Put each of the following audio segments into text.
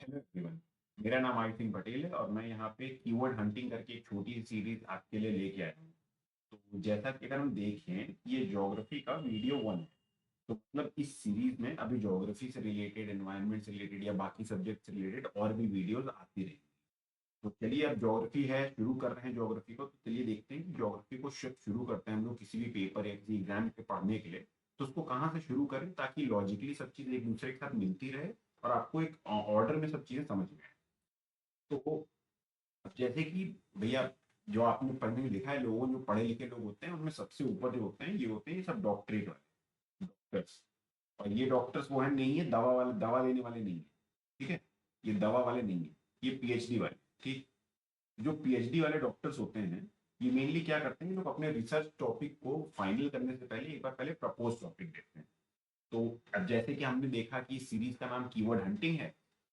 Hello everyone. मेरा नाम आयुष सिंह पटेल है और मैं यहाँ पे कीवर्ड हंटिंग करके एक छोटी सी सीरीज आपके लिए लेके आया हूँ। तो जैसा कि अगर हम देखें, ये ज्योग्राफी का वीडियो वन है। तो मतलब इस सीरीज में अभी ज्योग्राफी से रिलेटेड, एनवायरनमेंट से रिलेटेड या बाकी सब्जेक्ट से रिलेटेड और भी वीडियोस आती रहेंगी। तो चलिए, अब ज्योग्राफी है, शुरू कर रहे हैं ज्योग्राफी को। तो चलिए देखते हैं कि ज्योग्राफी को शुरू करते हैं हम लोग किसी भी पेपर या किसी एग्जाम के पढ़ने के लिए। तो उसको कहाँ से शुरू करें ताकि लॉजिकली सब चीज़ एक दूसरे के साथ मिलती रहे और आपको एक ऑर्डर में सब चीज़ें समझ में आए। तो अब जैसे कि भैया, जो आपने पढ़ने में लिखा है, लोगों जो पढ़े लिखे लोग होते हैं उनमें सबसे ऊपर जो होते हैं ये होते हैं, ये सब डॉक्टरेट वाले डॉक्टर्स। और ये डॉक्टर्स वो है नहीं है दवा वाले, दवा देने वाले नहीं है। ठीक है, ये दवा वाले नहीं है, ये पीएचडी वाले। ठीक, जो पीएचडी वाले डॉक्टर्स होते हैं, ये मेनली क्या करते हैं, ये लोग अपने रिसर्च टॉपिक को फाइनल करने से पहले एक बार पहले प्रपोज टॉपिक देखते हैं। तो अब जैसे कि हमने देखा कि इस सीरीज का नाम कीवर्ड हंटिंग है,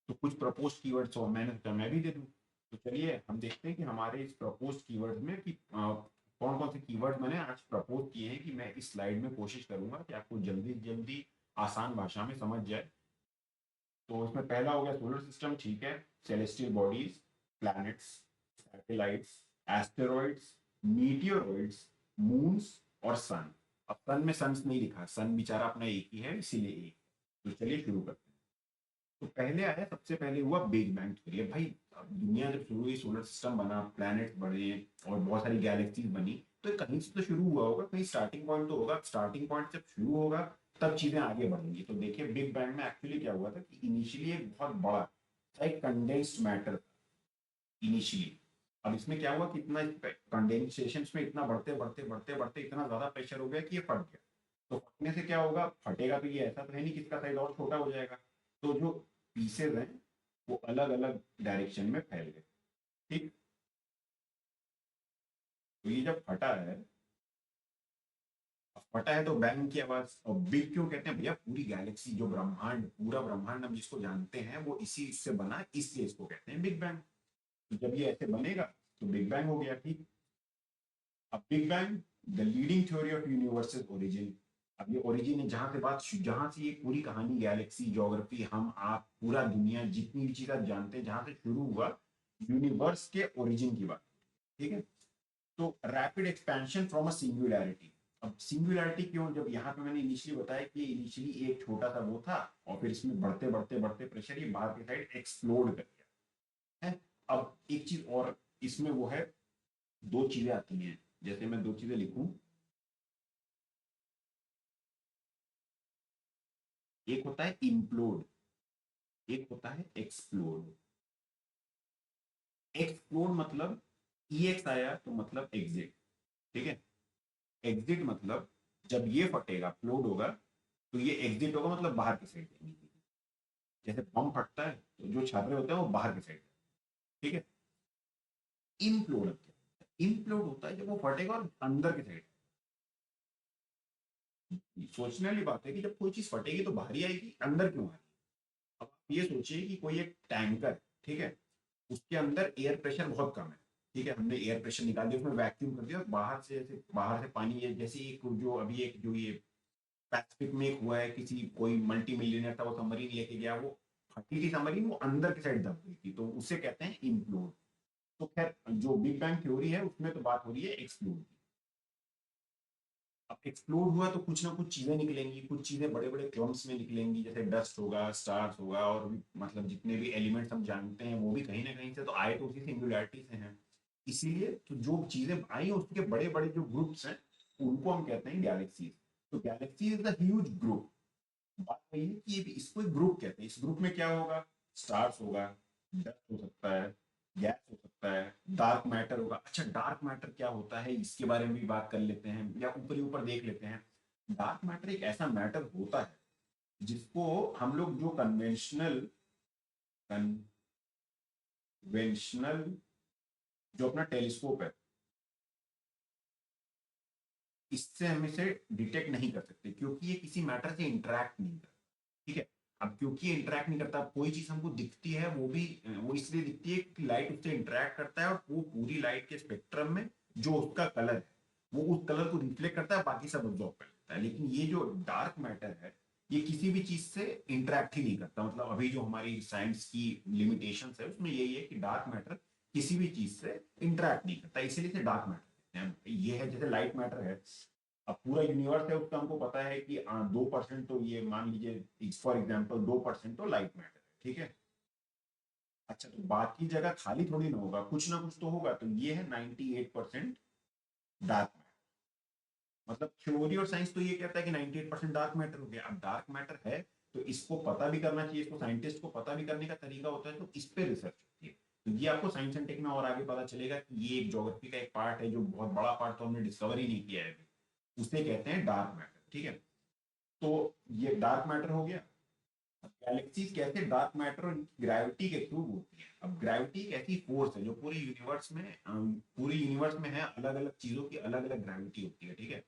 तो कुछ प्रपोज कीवर्ड्स हो, मैंने सोचा मैं भी दे दूं। तो चलिए हम देखते हैं कि हमारे इस प्रपोज कीवर्ड्स में कि कौन कौन से कीवर्ड मैंने आज प्रपोज किए हैं, कि मैं इस स्लाइड में कोशिश करूंगा कि आपको जल्दी जल्दी आसान भाषा में समझ जाए। तो इसमें पहला हो गया सोलर सिस्टम, ठीक है। Celestial bodies, planets, satellites, asteroids, meteoroids, moons और सन। अब सन में सन्स नहीं लिखा, सन बेचारा अपना एक ही है, इसीलिए एक। तो चलिए शुरू करते हैं। तो पहले आया, सबसे पहले हुआ बिग बैंग थ्योरी। अब भाई, अब दुनिया जब शुरू हुई, सोलर सिस्टम बना, प्लैनेट्स बढ़े और बहुत सारी गैलेक्सीज बनी, तो कहीं से तो शुरू हुआ होगा, कहीं स्टार्टिंग पॉइंट तो होगा। स्टार्टिंग पॉइंट जब शुरू होगा तब चीजें आगे बढ़ेंगी। तो देखिए, बिग बैंग में एक्चुअली क्या हुआ था कि इनिशियली एक बहुत बड़ा सा एक कंडेंस्ड मैटर इनिशियली। अब इसमें क्या हुआ कि इतना कंडेंसेशन में इतना बढ़ते बढ़ते बढ़ते बढ़ते इतना ज्यादा प्रेशर हो गया कि ये फट गया। तो फटने से क्या होगा, फटेगा तो ये ऐसा तो है नहीं कि इसका साइज और छोटा हो जाएगा। तो जो पीसेज हैं वो अलग अलग डायरेक्शन में फैल गए। ठीक, तो ये जब फटा है, अब फटा है तो बैंग की आवाज। और बिग क्यों कहते हैं भैया, पूरी गैलेक्सी, जो ब्रह्मांड, पूरा ब्रह्मांड हम जिसको जानते हैं वो इसी से बना, इसलिए इसको कहते हैं बिग बैंग। तो जब ये ऐसे बनेगा तो बिग बैंग हो गया। ठीक, अब big bang, the leading theory of universal origin. अब ये ओरिजिन है जहां से बात, जहां से ये पूरी कहानी, गैलेक्सी, ज्योग्राफी, हम आप, पूरा दुनिया, जितनी भी चीज आप जानते हैं, जहां से शुरू हुआ यूनिवर्स के ओरिजिन की बात। ठीक है, तो rapid expansion from a singularity. अब सिंगुलैरिटी क्यों, जब यहाँ पे मैंने इनिशियली बताया कि इनिशियली एक छोटा सा वो था और फिर इसमें बढ़ते बढ़ते बढ़ते प्रेशर ये बाहर की साइड एक्सप्लोड कर गया है। अब एक चीज और इसमें वो है, दो चीजें आती हैं। जैसे मैं दो चीजें लिखूं, एक होता है इम्प्लोड, एक होता है एक्सप्लोड। एक्सप्लोड मतलब ईएक्स आया तो मतलब एग्जिट। ठीक है, एग्जिट मतलब जब ये फटेगा, फ्लोड होगा, तो ये एग्जिट होगा, मतलब बाहर की साइड जाएंगे। जैसे बम फटता है तो जो छापरे होते हैं वो बाहर की साइड। ठीक है, इम्प्लोड क्या, इम्प्लोड होता है जब वो फटेगा और अंदर की साइड। सोचने वाली बात है कि जब कोई चीज फटेगी तो बाहर ही आएगी, अंदर क्यों आएगी। अब आप ये सोचिए कि कोई एक टैंकर, ठीक है, उसके अंदर एयर प्रेशर बहुत कम है। ठीक है, हमने एयर प्रेशर निकाल दिया, उसमें वैक्यूम कर दिया और बाहर से, जैसे बाहर से पानी है, जैसे एक जो अभी एक जो ये पैसिफिक में एक हुआ है, किसी कोई मल्टी मिलियनर था, वो सबमरीन लेके गया, वो फटी थी सबमरीन, वो अंदर की साइड दब गई थी, तो उसे कहते हैं इम्प्लोड। तो खैर, जो बिग बैंग थ्योरी है उसमें तो बात हो रही है एक्सप्लोड की। अब एक्सप्लोड हुआ तो कुछ ना कुछ चीजें निकलेंगी, कुछ चीजें बड़े बड़े क्लम्स में निकलेंगी, जैसे डस्ट होगा, स्टार्स होगा, और भी मतलब जितने भी एलिमेंट्स हम जानते हैं वो भी कहीं ना कहीं से तो आए, तो उसी सिंगुलैरिटी से हैं। इसीलिए तो जो चीजें आई उसके बड़े बड़े जो ग्रुप्स हैं उनको हम कहते हैं गैलेक्सीज। तो Galaxy is the huge group. बात वही है कि इसको एक ग्रुप कहते हैं। इस ग्रुप में क्या होगा, स्टार्स होगा, डस्ट हो सकता है, गैस हो सकता है, डार्क मैटर होगा। अच्छा, डार्क मैटर क्या होता है इसके बारे में भी बात कर लेते हैं, या ऊपर ही ऊपर देख लेते हैं। डार्क मैटर एक ऐसा मैटर होता है जिसको हम लोग जो कन्वेंशनल जो अपना टेलीस्कोप है, इससे हम इसे डिटेक्ट नहीं कर सकते, क्योंकि ये किसी मैटर से इंटरेक्ट नहीं करता। ठीक है, अब क्योंकि ये इंटरेक्ट नहीं करता, कोई चीज हमको दिखती है वो भी वो इसलिए दिखती है कि लाइट उससे इंटरेक्ट करता है, और वो पूरी लाइट के स्पेक्ट्रम में जो उसका कलर है वो उस कलर को रिफ्लेक्ट करता है, बाकी सब ऑब्जॉर्व कर लेता है। लेकिन ये जो डार्क मैटर है, ये किसी भी चीज से इंटरेक्ट ही नहीं करता। मतलब अभी जो हमारी साइंस की लिमिटेशन है उसमें यही है कि डार्क मैटर किसी भी चीज से इंटरेक्ट नहीं करता, इसीलिए इसे डार्क मैटर कहते हैं। ये है जैसे लाइट मैटर है, अब पूरा यूनिवर्स है उसका हमको पता है कि 2% तो ये मान लीजिए फॉर एग्जाम्पल 2% तो लाइट मैटर है, ठीक है। अच्छा तो बाकी जगह खाली थोड़ी ना होगा, कुछ ना कुछ तो होगा, तो ये है 98% डार्क मैटर। मतलब थ्योरी और साइंस तो ये कहता है कि 98% डार्क मैटर हो गया। अब डार्क मैटर है तो इसको पता भी करना चाहिए, इसको साइंटिस्ट को पता भी करने का तरीका होता है, तो इस पे रिसर्च होती है। तो ये आपको साइंस एंड टेक में और आगे पता चलेगा कि ये एक ज्योग्राफी का एक पार्ट है जो बहुत बड़ा पार्ट तो हमने डिस्कवर ही नहीं किया है अभी, उसे कहते हैं डार्क मैटर, ठीक है। तो ये डार्क मैटर हो गया। गैलेक्सीज कैसे डार्क मैटर और ग्रेविटी के थ्रू होती है। अब ग्रेविटी एक ऐसी फोर्स है जो पूरे यूनिवर्स में है, अलग अलग चीजों की अलग अलग ग्रेविटी होती है, ठीक है।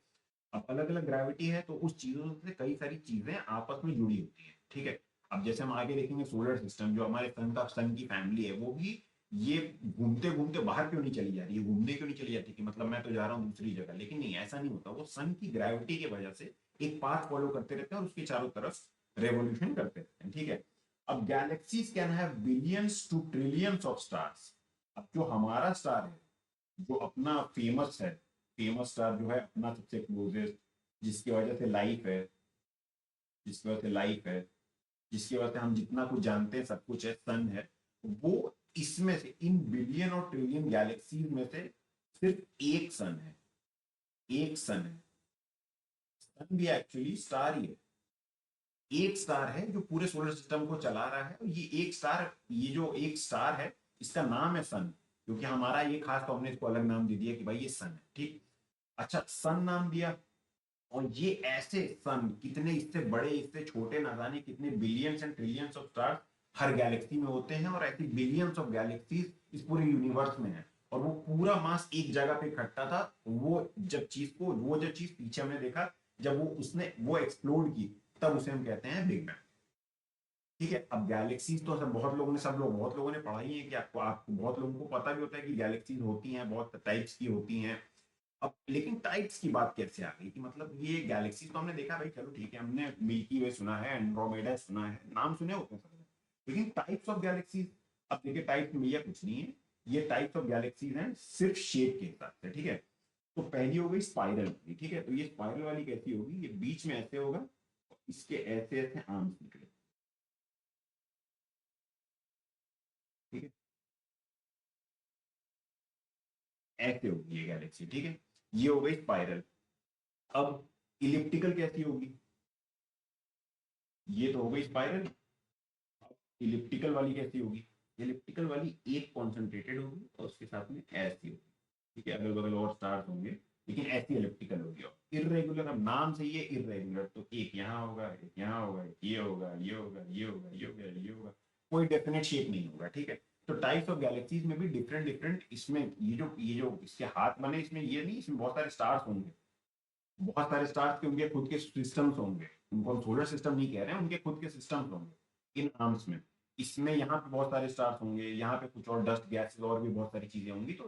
अब अलग अलग ग्रेविटी है तो उस चीजों से कई सारी चीजें आपस में जुड़ी होती है, ठीक है। अब जैसे हम आगे देखेंगे सोलर सिस्टम जो हमारे सन की फैमिली है, वो भी ये घूमते घूमते बाहर क्यों नहीं चली जा रही है, घूमने क्यों नहीं चली जाती कि मतलब मैं तो जा रहा हूँ दूसरी जगह, लेकिन नहीं, ऐसा नहीं होता। वो सन की ग्रेविटी की वजह से एक पाथ फॉलो करते रहते हैं और उसके चारों तरफ रेवोल्यूशन करते रहते हैं, ठीक है। अब galaxies can have billions to trillions of stars. अब जो हमारा स्टार है, जो अपना फेमस है, फेमस स्टार जो है अपना सबसे क्लोजेस्ट, जिसकी वजह से लाइफ है, जिसकी वजह से लाइफ है, जिसकी वजह से हम जितना कुछ जानते हैं सब कुछ है, सन है। वो इसमें से इन बिलियन और ट्रिलियन गैलेक्सीज में से सिर्फ एक सन है, एक सन है। सन भी एक्चुअली स्टार ही है, एक स्टार है जो पूरे सोलर सिस्टम को चला रहा है। और ये एक स्टार, ये जो एक स्टार है इसका नाम है सन, क्योंकि हमारा ये खास तो हमने इसको अलग नाम दे दिया कि भाई ये सन है, ठीक। अच्छा सन नाम दिया, और ये ऐसे सन कितने इससे बड़े इससे छोटे ना जाने कितने billions and trillions of stars her Galaxy में होते हैं, और ऐसी बिलियंस ऑफ गैलेक्सीज इस पूरे यूनिवर्स में है। और वो पूरा मास एक जगह पे इकट्ठा था, वो जब चीज पीछे हमने देखा, जब वो उसने वो एक्सप्लोड की, तब उसे हम कहते हैं बिग बैंग, ठीक है। अब गैलेक्सीज तो बहुत लोगों ने पढ़ा ही है कि आपको बहुत लोगों को पता भी होता है कि गैलेक्सीज होती हैं, बहुत टाइप्स की होती हैं। अब लेकिन टाइप्स की बात कैसे आ गई कि मतलब ये गैलेक्सीज तो हमने देखा भाई, चलो ठीक है, हमने मिल्की वे सुना है, एंड्रोमेडा सुना है, नाम सुने होते हैं सब, लेकिन टाइप्स ऑफ गैलेक्सीज, अब देखिए टाइप्स में यह कुछ नहीं है, ये टाइप्स ऑफ गैलेक्सीज हैं सिर्फ शेप के हिसाब से, ठीक है। तो पहली हो गई स्पाइरल वाली, ठीक है। तो ये स्पाइरल वाली कैसी होगी, ये बीच में ऐसे होगा, इसके ऐसे ऐसे आर्म्स निकले, ठीक है, ऐसे होगी ये गैलेक्सी, ठीक है। ये हो गई स्पाइरल। अब इलिप्टिकल कैसी होगी, ये तो हो गई स्पाइरल। इलिप्टिकल वाली कैसी होगी, इलिप्टिकल वाली एक कॉन्सेंट्रेटेड होगी और उसके साथ में ऐसी होगी, ठीक है। अगल बगल और स्टार्स होंगे, लेकिन ऐसी इलिप्टिकल होगी। और इरेगुलर, अब नाम से ये इरेगुलर, तो एक यहाँ होगा, एक यहाँ होगा, एक ये होगा, ये होगा, ये होगा, ये होगा, ये होगा, कोई डेफिनेट शेप नहीं होगा, ठीक है। तो टाइप्स ऑफ गैलेक्सीज में भी डिफरेंट डिफरेंट, इसमें ये जो इसके हाथ बने, इसमें ये नहीं, इसमें बहुत सारे स्टार्स होंगे, बहुत सारे स्टार्स के उनके खुद के सिस्टम्स होंगे, उनको हम सोलर सिस्टम नहीं कह रहे हैं, उनके खुद के सिस्टम्स होंगे इन आर्म्स में। इसमें यहाँ पे बहुत सारे स्टार्स होंगे, यहाँ पे कुछ और डस्ट गैसेस और भी बहुत सारी चीजें होंगी। तो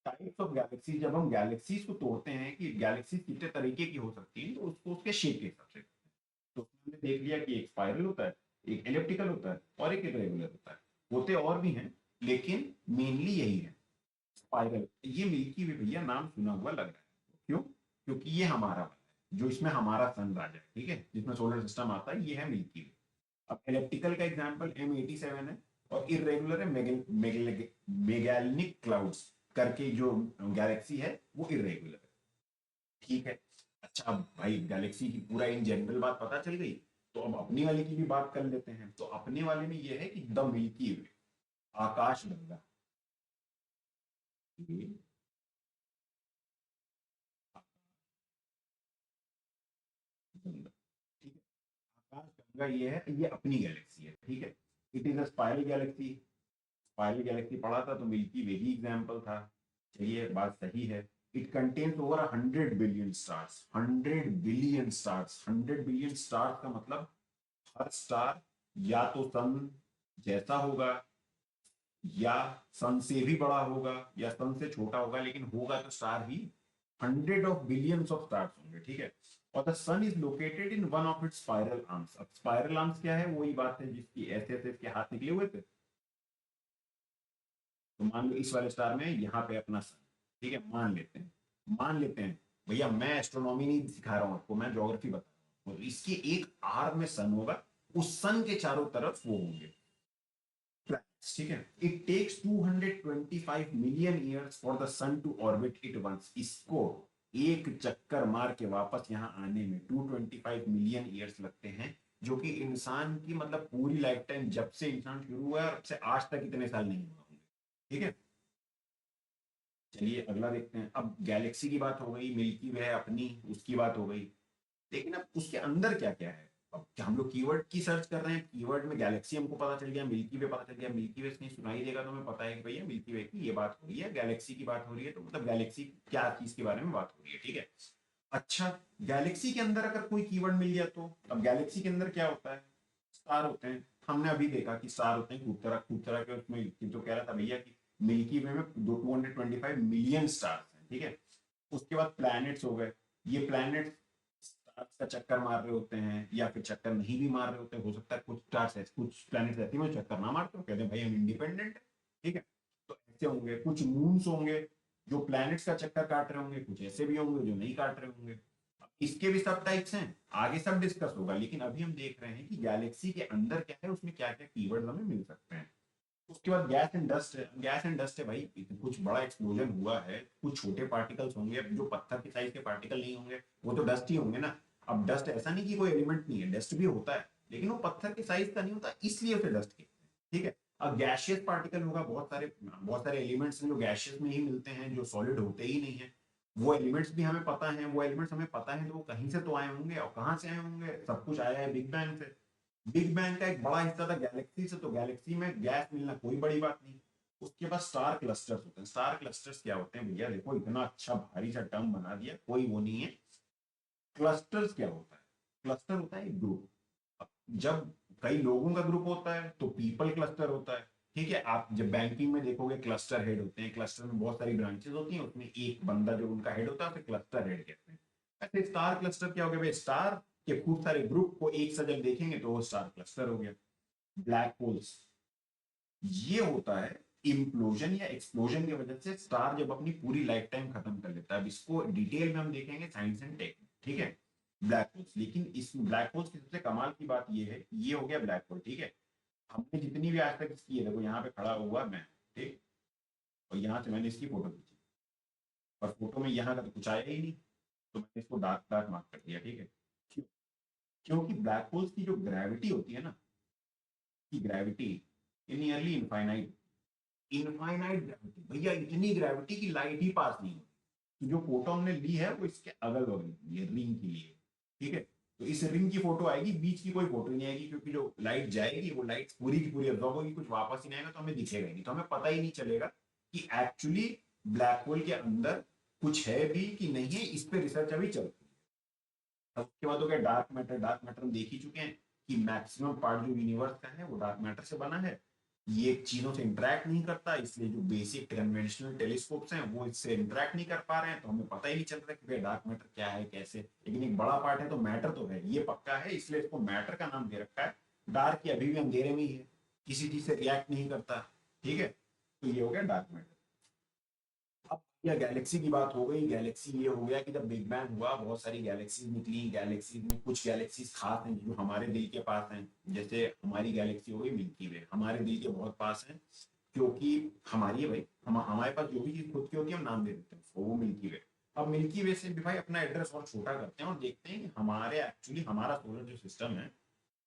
टाइप्स ऑफ गैलेक्सीज, जब हम गैलेक्सीज को तोड़ते हैं कि गैलेक्सीज कितने तरीके की हो सकती है, तो उसको उसके शेप के हिसाब से, तो हमने देख लिया कि एक स्पाइरल होता है, एक एलिप्टिकल होता है और एक इरेगुलर होता है। होते और भी हैं, लेकिन मेनली यही है स्पाइरल। ये मिल्की वे भैया नाम सुना हुआ लग रहा है, क्यों, क्योंकि ये हमारा वाला है जो इसमें हमारा सन राजा है, ठीक है, जिसमें सोलर सिस्टम आता है, ये है मिल्की वे। अब इलेक्ट्रिकल का एग्जांपल M87 है, और इरेगुलर है मेगेलिनिक क्लाउड्स करके जो गैलेक्सी है वो इरेगुलर है, ठीक है। अच्छा अब भाई गैलेक्सी की पूरा इन जनरल बात पता चल गई, तो अब अपनी वाले की भी बात कर लेते हैं। तो अपने वाले में ये है कि द मिल्की वे, आकाश गंगा, ये गंगा, ठीक है। आकाश गंगा ये है, ये अपनी गैलेक्सी है, ठीक है। It is a spiral Galaxy, spiral Galaxy पढ़ा था तो मिल्की वे ही एग्जाम्पल था, चलिए बात सही है। It contains over 100 billion stars, 100 billion stars, 100 billion stars का मतलब हर स्टार या तो सन जैसा होगा, या सन से भी बड़ा होगा, या सन से छोटा होगा, लेकिन होगा तो स्टार ही, 100 ऑफ बिलियंस ऑफ स्टार्स होंगे, ठीक है। और the sun is located in one of its spiral arms. अब स्पाइरल आर्म्स क्या है, वही बात है जिसकी ऐसे ऐसे इसके हाथ निकले हुए थे। तो मान लो इस वाले स्टार में यहाँ पे अपना सन, ठीक है, मान लेते हैं भैया, मैं एस्ट्रोनॉमी नहीं सिखा रहा हूँ आपको, मैं ज्योग्राफी बता रहा हूँ। तो इसके एक आर्म में सन होगा, उस सन के चारों तरफ वो होंगे planets, ठीक है। It takes 225 million years for the sun to orbit it once. इसको एक चक्कर मार के वापस यहाँ आने में 225 मिलियन ईयर्स लगते हैं, जो कि इंसान की मतलब पूरी लाइफ टाइम, जब से इंसान शुरू हुआ है और से आज तक इतने साल नहीं हुआ होंगे, ठीक है। चलिए अगला देखते हैं। अब गैलेक्सी की बात हो गई, मिल्की वे अपनी उसकी बात हो गई, लेकिन अब उसके अंदर क्या क्या है। अब हम लोग कीवर्ड की सर्च कर रहे हैं, कीवर्ड में गैलेक्सी हमको पता चल गया, मिल्की वे पता चल गया। मिल्की वे नहीं सुनाई देगा तो हमें पता है कि भैया मिल्की वे की ये बात हो रही है, गैलेक्सी की बात हो रही है, तो मतलब गैलेक्सी क्या चीज के बारे में बात हो रही है, ठीक है। अच्छा, गैलेक्सी के अंदर अगर कोई कीवर्ड मिल गया तो अब गैलेक्सी के अंदर क्या होता है, स्टार होते हैं। हमने अभी देखा कि स्टार होते हैं खूब तरह के। उसमें तो कह रहा था भैया कि मिल्की वे में 225 मिलियन स्टार्स हैं, ठीक है। उसके बाद प्लैनेट्स हो गए। ये प्लैनेट स्टार्स का चक्कर मार रहे होते हैं या फिर चक्कर नहीं भी मार रहे होते हैं, हो सकता है कुछ स्टार्स ऐसे, कुछ प्लैनेट्स ऐसे में चक्कर ना मारते हो, कहते हैं भाई हम इंडिपेंडेंट है, ठीक है। तो ऐसे होंगे कुछ मून्स होंगे जो प्लैनेट्स का चक्कर काट रहे होंगे, कुछ ऐसे भी होंगे जो नहीं काट रहे होंगे। इसके भी सब टाइप्स हैं, आगे सब डिस्कस होगा, लेकिन अभी हम देख रहे हैं कि गैलेक्सी के अंदर क्या है, उसमें क्या क्या कीवर्ड हमें मिल सकते हैं। उसके बाद गैस एंड डस्ट है। गैस एंड डस्ट है भाई, कुछ बड़ा एक्सप्लोजन हुआ है, कुछ छोटे पार्टिकल्स होंगे, जो पत्थर के साइज के पार्टिकल नहीं होंगे, वो तो डस्ट ही होंगे ना। अब डस्ट ऐसा नहीं कि कोई एलिमेंट नहीं है, डस्ट भी होता है, लेकिन वो पत्थर के साइज का नहीं होता, इसलिए उसे डस्ट कहते हैं, ठीक है। अब गैशियस पार्टिकल होगा, बहुत सारे एलिमेंट्स हैं जो गैशियस में ही मिलते हैं, जो सॉलिड होते ही नहीं है। वो एलिमेंट्स भी हमें पता है, वो एलिमेंट्स हमें पता है तो वो कहीं से तो आए होंगे, और कहाँ से आए होंगे, सब कुछ आया है बिग बैंग से। बिग बैंग का एक बड़ा हिस्सा था गैलेक्सी से, तो गैलेक्सी में गैस मिलना कोई बड़ी बात नहीं। उसके बाद स्टार क्लस्टर्स होते हैं। स्टार क्लस्टर्स क्या होते हैं भैया, देखो इतना अच्छा भारी सा टर्म बना दिया, कोई वो नहीं है। क्लस्टर्स क्या होता है, क्लस्टर होता है एक ग्रुप। जब कई लोगों का ग्रुप होता है तो पीपल क्लस्टर होता है, ठीक है। आप जब बैंकिंग में देखोगे क्लस्टर हेड होते हैं, क्लस्टर में बहुत सारी ब्रांचेस होती हैं, उसमें एक बंदा जो उनका हेड होता है उसे क्लस्टर हेड कहते हैं। ऐसे स्टार क्लस्टर क्या हो गया भाई, स्टार के खूब सारे ग्रुप को एक साथ जब देखेंगे तो वो स्टार क्लस्टर हो गया। ब्लैक होल्स, ये होता है इम्प्लोजन या एक्सप्लोजन की वजह से स्टार जब अपनी पूरी लाइफ टाइम खत्म कर लेता है। अब इसको डिटेल में हम देखेंगे साइंस एंड टेक, ठीक है। ब्लैक होल्स, लेकिन इस ब्लैक होल्स की सबसे कमाल की बात ये है, ये हो गया ब्लैक होल, ठीक है। हमने जितनी भी आज तक इसकी है, देखो यहाँ पे खड़ा हुआ मैं, ठीक, और यहाँ से मैंने इसकी फोटो खींची, और फोटो में यहाँ का तो कुछ आया ही नहीं, तो मैंने इसको डार्क डार्क मार्क कर दिया, ठीक है। क्यों? क्योंकि ब्लैक होल्स की जो ग्रेविटी होती है ना, की gravity nearly infinite, infinite gravity भैया, इतनी ग्रेविटी की लाइट ही पास नहीं होती। तो जो फोटो हमने ली है वो इसके अगल बगल ये रिंग की लिए, ठीक है। तो इस रिंग की फोटो आएगी, बीच की कोई फोटो नहीं आएगी, क्योंकि जो लाइट जाएगी वो लाइट पूरी की पूरी अब्जॉर्ब होगी, कुछ वापस ही नहीं आएगा, तो हमें दिखेगा ही नहीं, तो हमें पता ही नहीं चलेगा कि एक्चुअली ब्लैक होल के अंदर कुछ है भी कि नहीं है। इस पे रिसर्च अभी चल रही है। अब उसके बाद हो गया डार्क मैटर। डार्क मैटर हम देख ही चुके हैं कि मैक्सिमम पार्ट जो यूनिवर्स का है वो डार्क मैटर से बना है। ये चीजों से इंटरेक्ट नहीं करता, इसलिए जो बेसिक कन्वेंशनल टेलीस्कोप्स हैं वो इससे इंटरेक्ट नहीं कर पा रहे हैं, तो हमें पता ही नहीं चल रहा कि डार्क मैटर क्या है कैसे। लेकिन एक बड़ा पार्ट है तो मैटर तो है, ये पक्का है, इसलिए इसको मैटर का नाम दे रखा है। डार्क की अभी भी अंधेरे में ही है, किसी चीज से रिएक्ट नहीं करता, ठीक है। तो ये हो गया डार्क मैटर। अब या गैलेक्सी की बात हो गई। गैलेक्सी ये हो गया कि जब बिग बैंग हुआ बहुत सारी गैलेक्सीज निकली। गैलेक्सीज में कुछ गैलेक्सीज खास हैं जो हमारे दिल के पास हैं, जैसे हमारी गैलेक्सी हो गई मिल्की वे, हमारे दिल के बहुत पास है, क्योंकि हमारी है भाई, हमारे पास जो भी चीज खुद की होती है हम नाम दे देते हैं वो मिल्की वे। अब मिल्की वे से भी भाई अपना एड्रेस और छोटा करते हैं और देखते हैं कि हमारे एक्चुअली हमारा सोलर जो सिस्टम है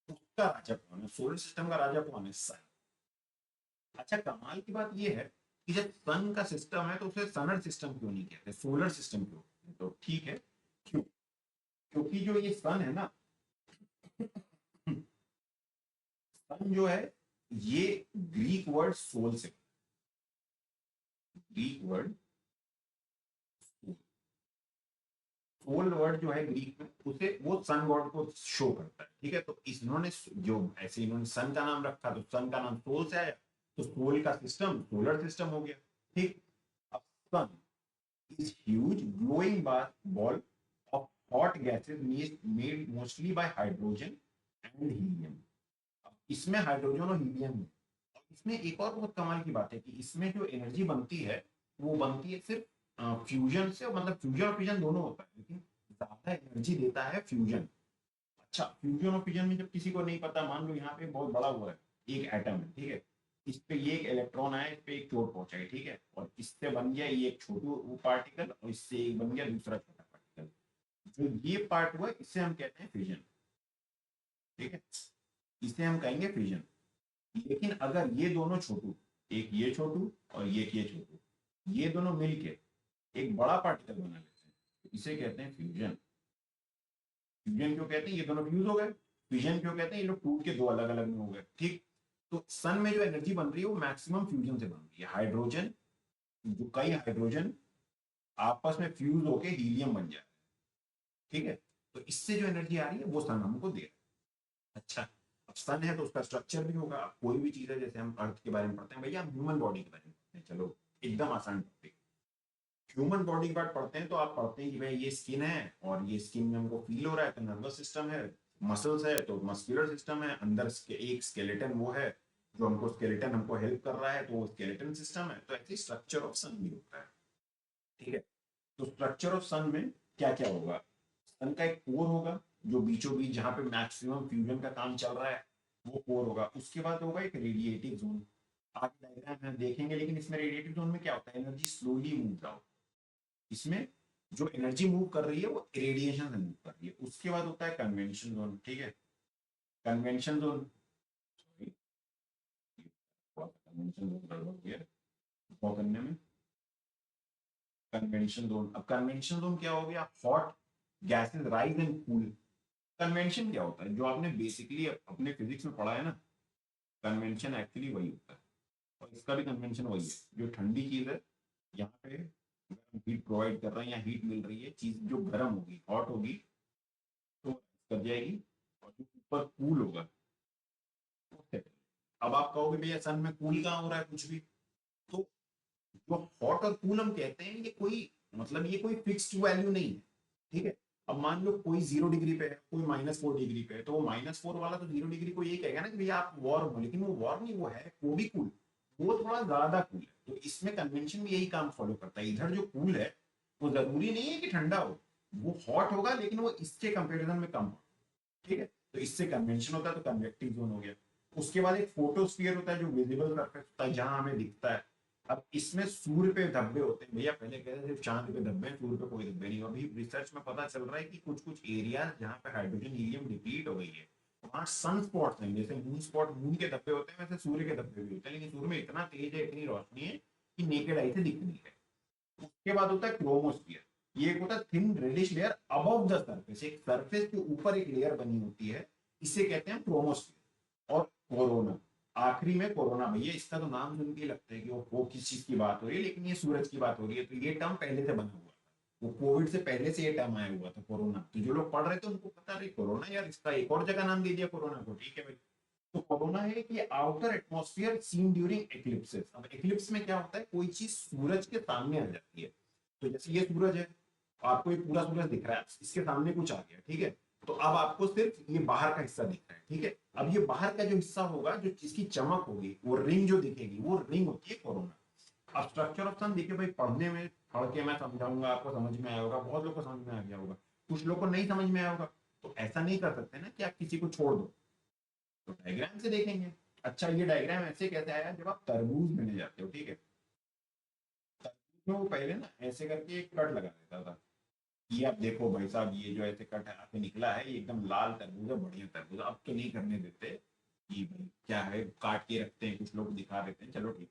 उसका राजा कौन है, सोलर सिस्टम का राजा कौन है, सन। अच्छा, कमाल की बात यह है कि जब सन का सिस्टम है तो उसे सनर सिस्टम क्यों नहीं कहते, सोलर सिस्टम क्यों कहते हैं? तो ठीक है, क्यों? क्योंकि जो ये सन है ना, सन जो है ये ग्रीक वर्ड सोल से, ग्रीक वर्ड सोल वर्ड जो है ग्रीक में, उसे वो सन गॉड को शो करता है, ठीक है। तो इन्होंने जो ऐसे इन्होंने सन का नाम रखा तो सन का नाम सोल से आया, तो सोल का सिस्टम सोलर सिस्टम हो गया, ठीक। अब सन is huge glowing ball of hot gases made mostly by hydrogen and helium. अब इसमें हाइड्रोजन और हीलियम है। और इसमें एक और बहुत कमाल की बात है कि इसमें जो एनर्जी बनती है वो बनती है सिर्फ फ्यूजन से, मतलब फ्यूजन और फिजन दोनों होता है, लेकिन ज्यादा एनर्जी देता है फ्यूजन। अच्छा, फ्यूजन और फिजन में जब किसी को नहीं पता, मान लो यहाँ पे बहुत बड़ा हुआ है, एक एटम है, ठीक है, इस पे ये एक इलेक्ट्रॉन आया, इस पे एक चोट पहुंचाई, ठीक है, और इससे बन गया ये एक छोटू पार्टिकल और इससे एक बन गया दूसरा छोटा पार्टिकल। जो ये पार्ट हुआ इसे हम कहते हैं फिजन, ठीक है, इसे हम कहेंगे फिजन। लेकिन अगर ये दोनों छोटू, एक ये छोटू और ये छोटू, ये दोनों मिलके एक बड़ा पार्टिकल बना लेते हैं, तो इसे कहते हैं फ्यूजन। फ्यूजन क्यों कहते हैं, ये दोनों फ्यूज हो गए। फिजन क्यों कहते हैं, ये लोग टूट के दो अलग अलग में हो गए, ठीक। तो सन में जो एनर्जी बन रही है वो मैक्सिमम फ्यूजन से बन रही है। हाइड्रोजन, जो कई हाइड्रोजन आपस में फ्यूज होके हीलियम बन जाए, ठीक है, तो इससे जो एनर्जी आ रही है वो सन हमको दे रहा है। अच्छा, अब सन है तो उसका स्ट्रक्चर भी होगा। कोई भी चीज है, जैसे हम अर्थ के बारे में पढ़ते हैं, भैया हम ह्यूमन बॉडी के बारे में पढ़ते हैं, चलो एकदम आसान टॉपिक। ह्यूमन बॉडी की बात पढ़ते हैं तो आप पढ़ते हैं कि भाई ये स्किन है और ये स्किन में हमको फील हो रहा है तो नर्वस सिस्टम है, मसल्स है तो मस्कुलर सिस्टम है, अंदर एक स्केलेटन वो है जो हमको स्केलेटन हमको हेल्प कर रहा है तो वो स्केलेटन सिस्टम है। तो ऐसे स्ट्रक्चर ऑफ सन भी होता है, ठीक है। तो स्ट्रक्चर ऑफ सन में क्या क्या होगा, सन का एक कोर होगा जो बीचों बीच जहां पे मैक्सिमम फ्यूजन का काम चल रहा है वो कोर होगा। उसके बाद होगा एक रेडिएटिव जोन, आगे डायग्राम में देखेंगे, लेकिन इसमें रेडिएटिव जोन में क्या होता है, एनर्जी स्लोली मूव आउट। इसमें जो एनर्जी मूव कर रही है वो रेडिएशन से मूव कर रही है। उसके बाद होता है कन्वेंशन जोन, ठीक है, convention zone, sorry convention zone गड़बड़ हो गया ड्रॉ करने में। कन्वेंशन जोन, अब कन्वेंशन जोन क्या हो गया, hot gases rise and cool. Convention क्या होता है, जो आपने बेसिकली अपने फिजिक्स में पढ़ा है ना, कन्वेंशन एक्चुअली वही होता है। और इसका भी कन्वेंशन वही है, जो ठंडी चीज है यहाँ पे हीट प्रोवाइड कर रहे हैं या हीट मिल रही है, चीज जो गर्म होगी हॉट होगी तो कर जाएगी, और जो ऊपर कूल होगा वो सेटल। अब आप कहोगे भैया सन में कूल कहाँ हो रहा है कुछ भी, तो जो हॉट और कूल हम कहते हैं ये कोई, मतलब ये कोई फिक्स्ड वैल्यू नहीं है, ठीक है। अब मान लो कोई 0 डिग्री पे है, कोई -4 डिग्री पे है, तो वो -4 वाला तो 0 डिग्री को ये कहेगा ना कि भैया आप वॉर हो, लेकिन वो वॉर नहीं, वो है वो भी कूल, वो थोड़ा ज्यादा कूल है। तो इसमें कन्वेंशन भी यही काम फॉलो करता है, इधर जो कूल है वो जरूरी नहीं है कि ठंडा हो, वो हॉट होगा लेकिन वो इसके कंपेरिजन में कम हो, ठीक है। तो इससे कन्वेंशन होता है, तो कन्वेक्टिव जोन हो गया। उसके बाद एक फोटोस्फीयर होता है जो विजिबल सरफेस होता है जहां हमें दिखता है। अब इसमें सूर्य पे धब्बे होते हैं, भैया पहले कहते थे सिर्फ चांद पे धब्बे हैं, सूर्य पे कोई धब्बे नहीं। अभी रिसर्च में पता चल रहा है कि कुछ कुछ एरिया जहाँ पे हाइड्रोजन हीलियम डिप्लीट हो गई है वहां सन स्पॉट्स हैं, जैसे मून स्पॉट, मून के धब्बे होते हैं वैसे सूर्य के धब्बे भी होते हैं, लेकिन सूर्य में इतना तेज है, इतनी रोशनी है कि नेकेड आई से दिख नहीं है। उसके बाद होता है क्रोमोस्फियर, ये एक होता है thin reddish layer above the surface, एक सरफेस के ऊपर एक लेयर बनी होती है, इसे कहते हैं क्रोमोस्फियर। और कोरोना, आखिरी में कोरोना, भैया इसका तो नाम सुन के लगता है कि वो किस चीज की बात हो रही है, लेकिन ये सूरज की बात हो रही है। तो ये टर्म पहले से बना हुआ था, वो कोविड से पहले से ये टर्म आया हुआ था कोरोना। तो जो लोग पढ़ रहे थे उनको पता रही कोरोना, यार इसका एक और जगह नाम दे दिया कोरोना को, ठीक है भाई। तो कोरोना है कि outer atmosphere seen during eclipses. अब एक्लिप्स में क्या होता है, कोई चीज सूरज के सामने आ जाती है। तो जैसे ये सूरज है, आपको ये पूरा सूरज दिख रहा है, इसके सामने कुछ आ गया, ठीक है, तो अब आपको सिर्फ ये बाहर का हिस्सा दिख रहा है, ठीक है। अब ये बाहर का जो हिस्सा होगा, जो जिसकी चमक होगी, वो रिंग जो दिखेगी, वो रिंग होती है कोरोना। अब स्ट्रक्चर ऑफ सन देखिए भाई, पढ़ने में पढ़ के मैं समझाऊंगा, आपको समझ में आया होगा, बहुत लोग को समझ में आ गया होगा, कुछ लोग को नहीं समझ में आया होगा। तो ऐसा नहीं कर सकते ना कि आप किसी को छोड़ दो, तो डायग्राम से देखेंगे। अच्छा, ये डायग्राम ऐसे कैसे आया, जब आप तरबूज लेने जाते हो, ठीक है, तरबूज में वो पहले ना ऐसे करके एक कट लगा देता था, ये आप देखो भाई साहब, ये जो ऐसे कट आके निकला है, ये एकदम लाल तरबूज है, बढ़िया तरबूज। अब तो नहीं करने देते कि भाई क्या है, काट के रखते हैं, कुछ लोग दिखा देते हैं, चलो ठीक,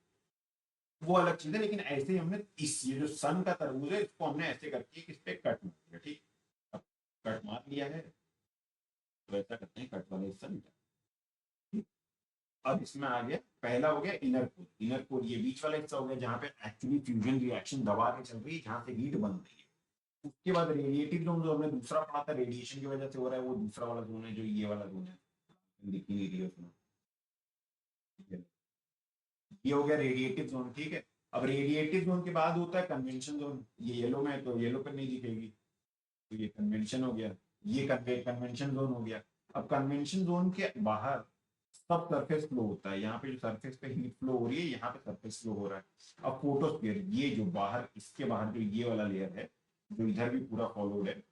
वो अलग चीज है। लेकिन ऐसे ही हमने इस, ये जो सन का तरबूज है, इसको हमने ऐसे करके इस पे कट मार दिया, ठीक। अब कट मार लिया है तो ऐसा करते हैं, कट वाले हिस्सा निकाल। अब इसमें आ गया, पहला हो गया इनर कोर। इनर कोर ये बीच वाला हिस्सा हो गया जहां पे एक्चुअली फ्यूजन रिएक्शन दबा के चल रही है, जहां से हीट बन रही है। उसके बाद रेडिएटिव जोन, जो हमने दूसरा पढ़ा था, रेडिएशन की वजह से हो रहा है, वो दूसरा वाला जोन है, जो ये वाला जोन है, दिख ही नहीं रही है उसमें, ठीक है। ये हो गया रेडिएटिव जोन, ठीक है। अब रेडिएटिव जोन के बाद होता है कन्वेंशन जोन, ये येलो में है तो येलो पर नहीं दिखेगी, तो ये कन्वेंशन हो गया, ये कन्वेंशन जोन हो गया। अब कन्वेंशन जोन के बाहर सब सरफेस फ्लो होता है, यहाँ पे जो सरफेस पे हीट फ्लो हो रही है, यहाँ पे सरफेस फ्लो हो रहा है। अब फोटोस्फीयर, ये जो बाहर, इसके बाहर जो ये वाला लेयर है, जो इधर भी पूरा फॉलोड है,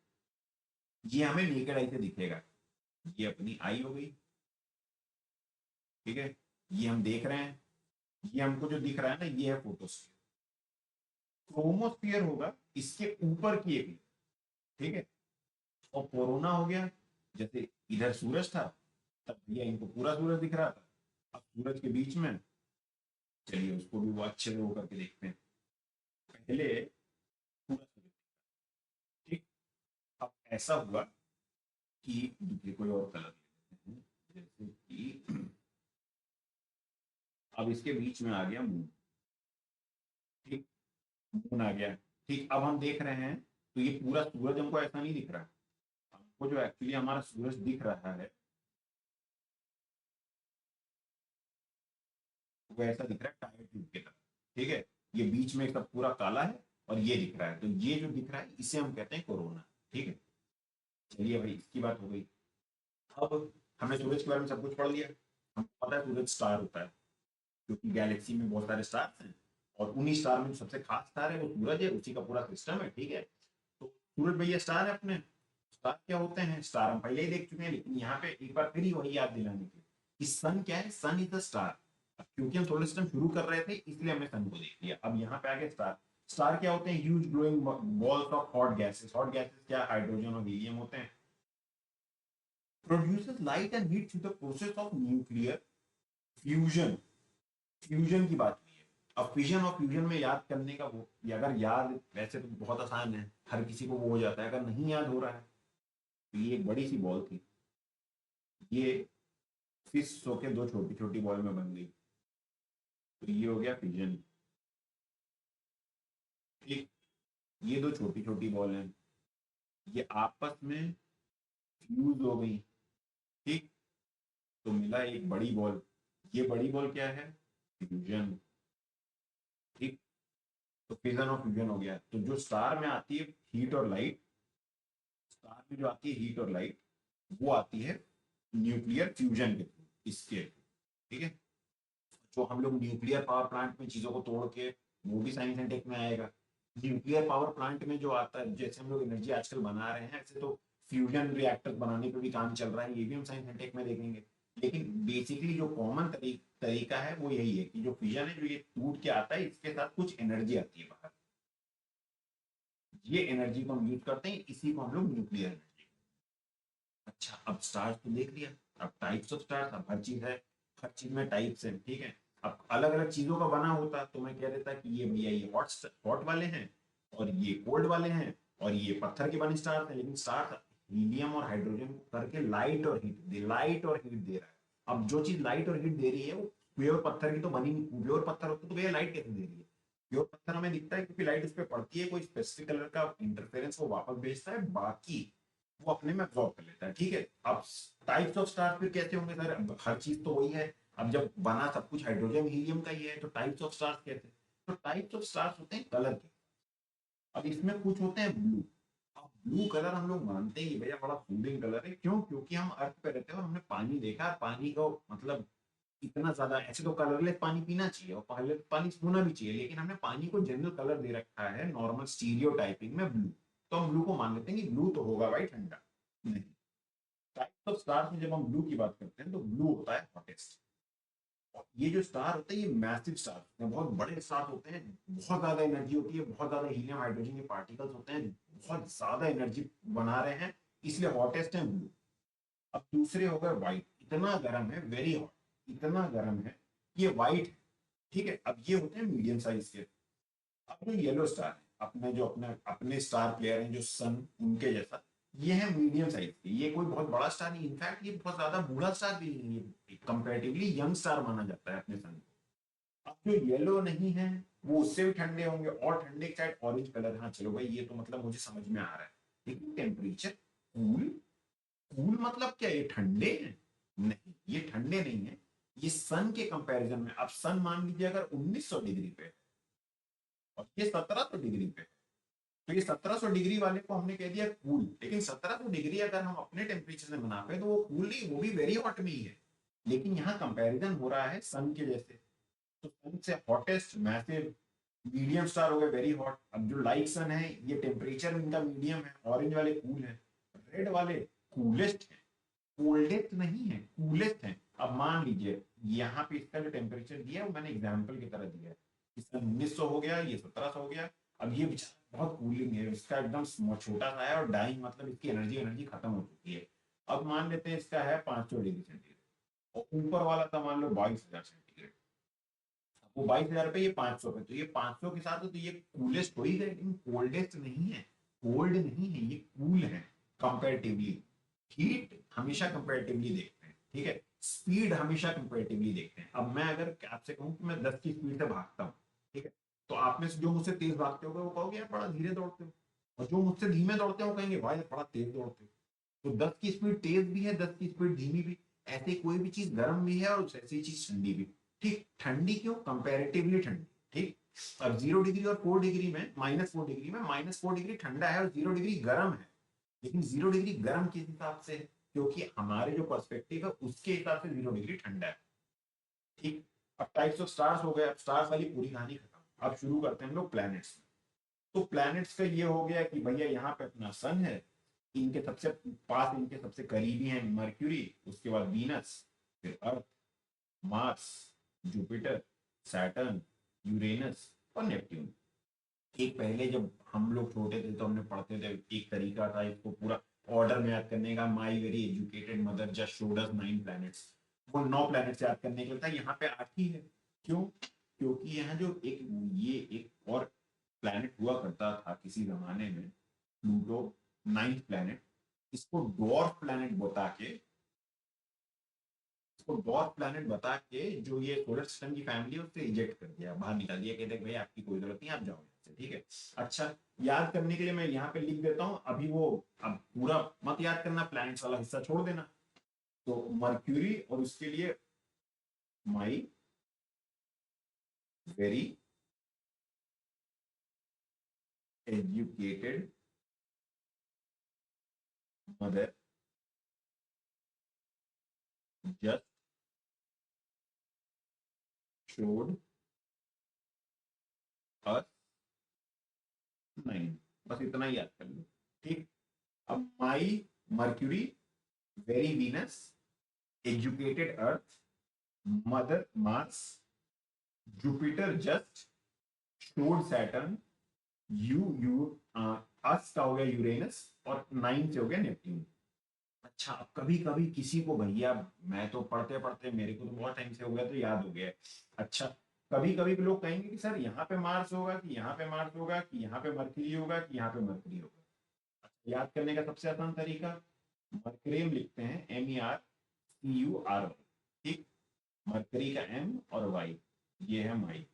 ये हमें नेकेड आई से दिखेगा। ये अपनी आई हो गई, ठीक है, ये हम देख रहे हैं, ये हमको जो दिख रहा है ना, ये है फोटोस्फीयर। क्रोमोस्फीयर होगा इसके ऊपर की एक, ठीक है। और कोरोना हो गया, जैसे इधर सूरज था, तब भैया इनको पूरा सूरज दिख रहा था, अब सूरज के बीच में, चलिए उसको भी वो अच्छे से वो करके देखते हैं। पहले पूरा सूरज, ठीक। अब ऐसा हुआ कि दूसरे कोई और कलर ले लेते हैं, जैसे कि अब इसके बीच में आ गया मून, ठीक, मून आ गया, ठीक। अब हम देख रहे हैं तो ये पूरा सूरज हमको ऐसा नहीं दिख रहा, हमको जो एक्चुअली हमारा सूरज दिख रहा है वो ऐसा दिख रहा है टायर ट्यूब की तरह, ठीक है। ये बीच में सब पूरा काला है और ये दिख रहा है, तो ये जो दिख रहा है इसे हम कहते हैं कोरोना, ठीक है। चलिए भाई, इसकी बात हो गई। अब हमने सूरज के बारे में सब कुछ पढ़ लिया, हमको पता है सूरज स्टार होता है, क्योंकि गैलेक्सी में बहुत सारे स्टार्स हैं, और उन्हीं स्टार में जो सबसे खास स्टार है वो सूरज है, उसी का पूरा सिस्टम है, ठीक है। तो सूरज भैया स्टार है अपने। स्टार क्या होते हैं, स्टार हम पहले ही देख चुके हैं, लेकिन यहाँ पे एक बार फिर ही वही याद दिलाने के कि सन क्या है, सन इज द स्टार। क्योंकि हम सोलर सिस्टम शुरू कर रहे थे इसलिए हमने सन को देख लिया। अब यहाँ पे आगे स्टार, स्टार क्या होते हैं, huge glowing balls of hot gases. Hot gases क्या, हाइड्रोजन और हीलियम होते हैं। Produces light and heat through the process of nuclear fusion. Fusion की बात हुई है। अब फिजन और फ्यूजन में याद करने का वो, अगर याद, वैसे तो बहुत आसान है, हर किसी को वो हो जाता है, अगर नहीं याद हो रहा है तो ये एक बड़ी सी बॉल थी, ये फिश सो के दो छोटी छोटी बॉल में बन गई, तो ये हो गया फिजन, ठीक। ये दो छोटी छोटी बॉल हैं, ये आपस में फ्यूज हो गई, ठीक, तो मिला एक बड़ी बॉल। ये बड़ी बॉल क्या है, फ्यूजन, ठीक। तो फिजन और फ्यूजन हो गया। तो जो स्टार में आती है हीट और लाइट, स्टार में जो आती है हीट और लाइट, वो आती है न्यूक्लियर फ्यूजन के थ्रू, इसके, ठीक है। जो हम लोग न्यूक्लियर पावर प्लांट में चीजों को तोड़ के, वो भी साइंस एंड टेक में आएगा। न्यूक्लियर पावर प्लांट में जो आता है, जैसे हम लोग एनर्जी आजकल बना रहे हैं, ऐसे तो फ्यूजन रिएक्टर बनाने पे भी काम चल रहा है, ये भी हम साइंस एंड टेक में देखेंगे। लेकिन बेसिकली जो कॉमन तरीका है वो यही है कि जो फ्यूजन है, जो ये टूट के आता है, इसके साथ कुछ एनर्जी आती है बाहर, ये एनर्जी को हम यूज करते हैं, इसी को हम लोग न्यूक्लियर एनर्जी। अच्छा, अब स्टार्स तो देख लिया, अब टाइप्स ऑफ स्टार्स, अब हर चीज है, हर चीज में टाइप्स है, ठीक है। अब अलग अलग चीजों का बना होता तो मैं कह देता कि ये भैया ये हॉट हॉट वाले हैं, और ये कोल्ड वाले हैं, और ये पत्थर के बने स्टार्स हैं। लेकिन स्टार्स हीलियम और हाइड्रोजन को करके लाइट और हीट दे, लाइट और हीट दे रहा है। अब जो चीज लाइट और हीट दे रही है वो प्योर पत्थर की तो बनी नहीं, प्योर पत्थर होता तो भैया लाइट कैसे दे रही है। प्योर पत्थर हमें दिखता है क्योंकि लाइट उस पर पड़ती है, कोई स्पेसिफिक कलर का इंटरफेरेंस वो वापस भेजता है, बाकी वो अपने में अब्सॉर्ब कर लेता है, ठीक है। अब टाइप्स ऑफ स्टार फिर कैसे होंगे सर, अब हर चीज तो वही है, अब जब बना सब कुछ हाइड्रोजन हीलियम का ही है, तो टाइप्स ऑफ स्टार्स कैसे, तो टाइप्स ऑफ स्टार्स होते हैं कलर के। अब इसमें कुछ होते हैं ब्लू। अब ब्लू कलर हम लोग मानते हैं कि भैया बड़ा सूदिंग कलर है, क्यों, क्योंकि हम अर्थ पे रहते हैं और हमने पानी देखा, पानी को मतलब इतना ज्यादा, ऐसे तो कलरलेस पानी पीना चाहिए और पहले पानी छूना भी चाहिए, लेकिन हमने पानी को जनरल कलर दे रखा है नॉर्मल स्टीरियो टाइपिंग में ब्लू, तो हम ब्लू को मान लेते हैं कि ब्लू तो होगा भाई ठंडा। नहीं, टाइप्स ऑफ स्टार्स में जब हम ब्लू की बात करते हैं तो ब्लू होता है हॉटेस्ट। और ये जो स्टार होते हैं ये मैसिव स्टार, बहुत बड़े स्टार होते हैं, बहुत ज्यादा एनर्जी होती है, बहुत ज्यादा हीलियम हाइड्रोजन के पार्टिकल्स होते हैं, बहुत ज्यादा एनर्जी बना रहे हैं, इसलिए हॉटेस्ट है ब्लू। अब दूसरे हो गए व्हाइट, इतना गर्म है, वेरी हॉट, इतना गर्म है, ये व्हाइट है, ठीक है। अब ये होते हैं मीडियम साइज के। अब जो येलो स्टार है, अपने जो अपने अपने स्टार प्लेयर हैं जो सन, उनके जैसा, ये है मीडियम साइज के, ये कोई बहुत बड़ा स्टार नहीं, इनफैक्ट ये बहुत ज्यादा बूढ़ा स्टार भी नहीं है, कंपैरेटिवली यंग स्टार माना जाता है अपने सन को। अब जो येलो नहीं है वो उससे भी ठंडे होंगे, और ठंडे के साइड ऑरेंज कलर, हाँ चलो भाई ये तो मतलब मुझे समझ में आ रहा है, लेकिन टेम्परेचर कूल, कूल मतलब क्या, ये ठंडे हैं, नहीं ये ठंडे नहीं है, ये सन के कंपैरिजन में, अब सन मान लीजिए अगर 1900 डिग्री पे, और ये 1700 डिग्री पे। तो ये 1700 डिग्री वाले को हमने कह दिया कूल, लेकिन 1700 डिग्री अगर हम अपने टेम्परेचर से बनाते तो वो कूल नहीं, वो भी वेरी हॉट में ही है। लेकिन यहाँ कंपैरिजन हो रहा है सन के जैसे, तो सन से हॉटेस्ट मैसिव, मीडियम स्टार हो गए वेरी हॉट। अब जो लाइट सन है ये टेम्परेचर इनका मीडियम है, ऑरेंज वाले कूल है, रेड वाले कूलेस्ट है, कोल्डेस्ट नहीं है, कूलेस्ट है। अब मान लीजिए यहाँ पे इसका जो टेम्परेचर दिया है वो मैंने एग्जाम्पल की तरह दिया है, इसका 1900 हो गया, ये 1700 हो गया। अब ये बेचारा बहुत कूलिंग है, इसका एकदम छोटा सा है और डाइंग, मतलब इसकी एनर्जी एनर्जी खत्म हो चुकी है। अब मान लेते हैं इसका है 500 डिग्री सेंटीग्रेड, और ऊपर वाला था मान लो 22,000 सेंटीग्रेड। वो 22,000 पे, ये 500 पे, तो ये 500 के साथ तो ये कूलेस्ट हो ही गए, लेकिन कोल्डेस्ट नहीं है, कोल्ड नहीं है, ये कूल है कंपेरेटिवली। हीट हमेशा कंपेरेटिवली देखते हैं, ठीक है, स्पीड हमेशा कंपेरेटिवली देखते हैं। अब मैं अगर आपसे कहूं कि मैं 10 की स्पीड से भागता हूँ, ठीक है, तो आप में से जो मुझसे तेज भागते हो वो कहोगे यार बड़ा धीरे दौड़ते हो, और जो मुझसे धीमे दौड़ते हो कहेंगे भाई बड़ा तेज दौड़ते हो। तो 10 की स्पीड तेज भी है, 10 की स्पीड धीमी भी। ऐसे कोई भी चीज गर्म भी है और ऐसी चीज ठंडी भी। ठीक, ठंडी क्यों, कंपेरेटिवली ठंडी। ठीक, अब 0 डिग्री और 4 डिग्री में, -4 डिग्री में, -4 डिग्री ठंडा है और 0 डिग्री गर्म है। लेकिन 0 डिग्री गर्म किस हिसाब से है, क्योंकि हमारे जो पर्सपेक्टिव है उसके हिसाब से 0 डिग्री ठंडा है। ठीक, अब टाइप्स ऑफ स्टार्स हो गए, अब स्टार्स वाली पूरी कहानी खत्म। अब शुरू करते हैं हम लोग प्लैनेट्स में। तो प्लैनेट्स का ये हो गया कि भैया यहाँ पे अपना सन है, इनके सबसे पास, इनके सबसे करीबी हैं मर्क्यूरी, उसके बाद वीनस, फिर अर्थ, मार्स, जुपिटर, सैटर्न, यूरेनस और नेपट्यून। एक पहले जब हम लोग छोटे थे तो हमने पढ़ते थे, एक तरीका था इसको पूरा ऑर्डर में याद करने का, माई very educated mother just showed us 9 planets. वो 9 प्लैनेट्स याद करने के लिए था, यहाँ पे 8 ही है। क्यों, क्योंकि यहाँ जो एक, ये एक और प्लैनेट हुआ करता था किसी जमाने में, प्लूटो, 9th प्लैनेट, इसको डॉर्फ प्लैनेट बता के, इसको डॉर्फ प्लैनेट बता के जो ये सोलर सिस्टम की फैमिली है उससे इजेक्ट कर दिया, बाहर निकाल दिया, कहते भाई आपकी कोई जरूरत नहीं, आप जाओ यहाँ से। ठीक है, अच्छा, याद करने के लिए मैं यहाँ पे लिख देता हूँ अभी वो, अब पूरा मत याद करना, प्लैनेट्स वाला हिस्सा छोड़ देना। तो मर्क्यूरी, और उसके लिए my very educated mother just showed us 9। बस इतना ही याद कर लो। ठीक, अब my Mercury, very Venus, educated Earth, mother Mars, Jupiter just showed Saturn, you us का हो गया यूरेनस, और 9 से हो गया नेपट्यून। अच्छा, अब कभी कभी किसी को भैया, मैं तो पढ़ते पढ़ते मेरे को तो बहुत टाइम से हो गया तो याद हो गया है। अच्छा, कभी कभी लोग कहेंगे कि सर यहाँ पे मार्स होगा, कि यहाँ पे मार्स होगा, कि यहाँ पे मरकरी होगा, कि यहाँ पे मरकरी होगा। अच्छा, याद करने का सबसे आसान तरीका, मरकरीम लिखते हैं MERCURY। ठीक, मरकरी का M और Y, ये है माई।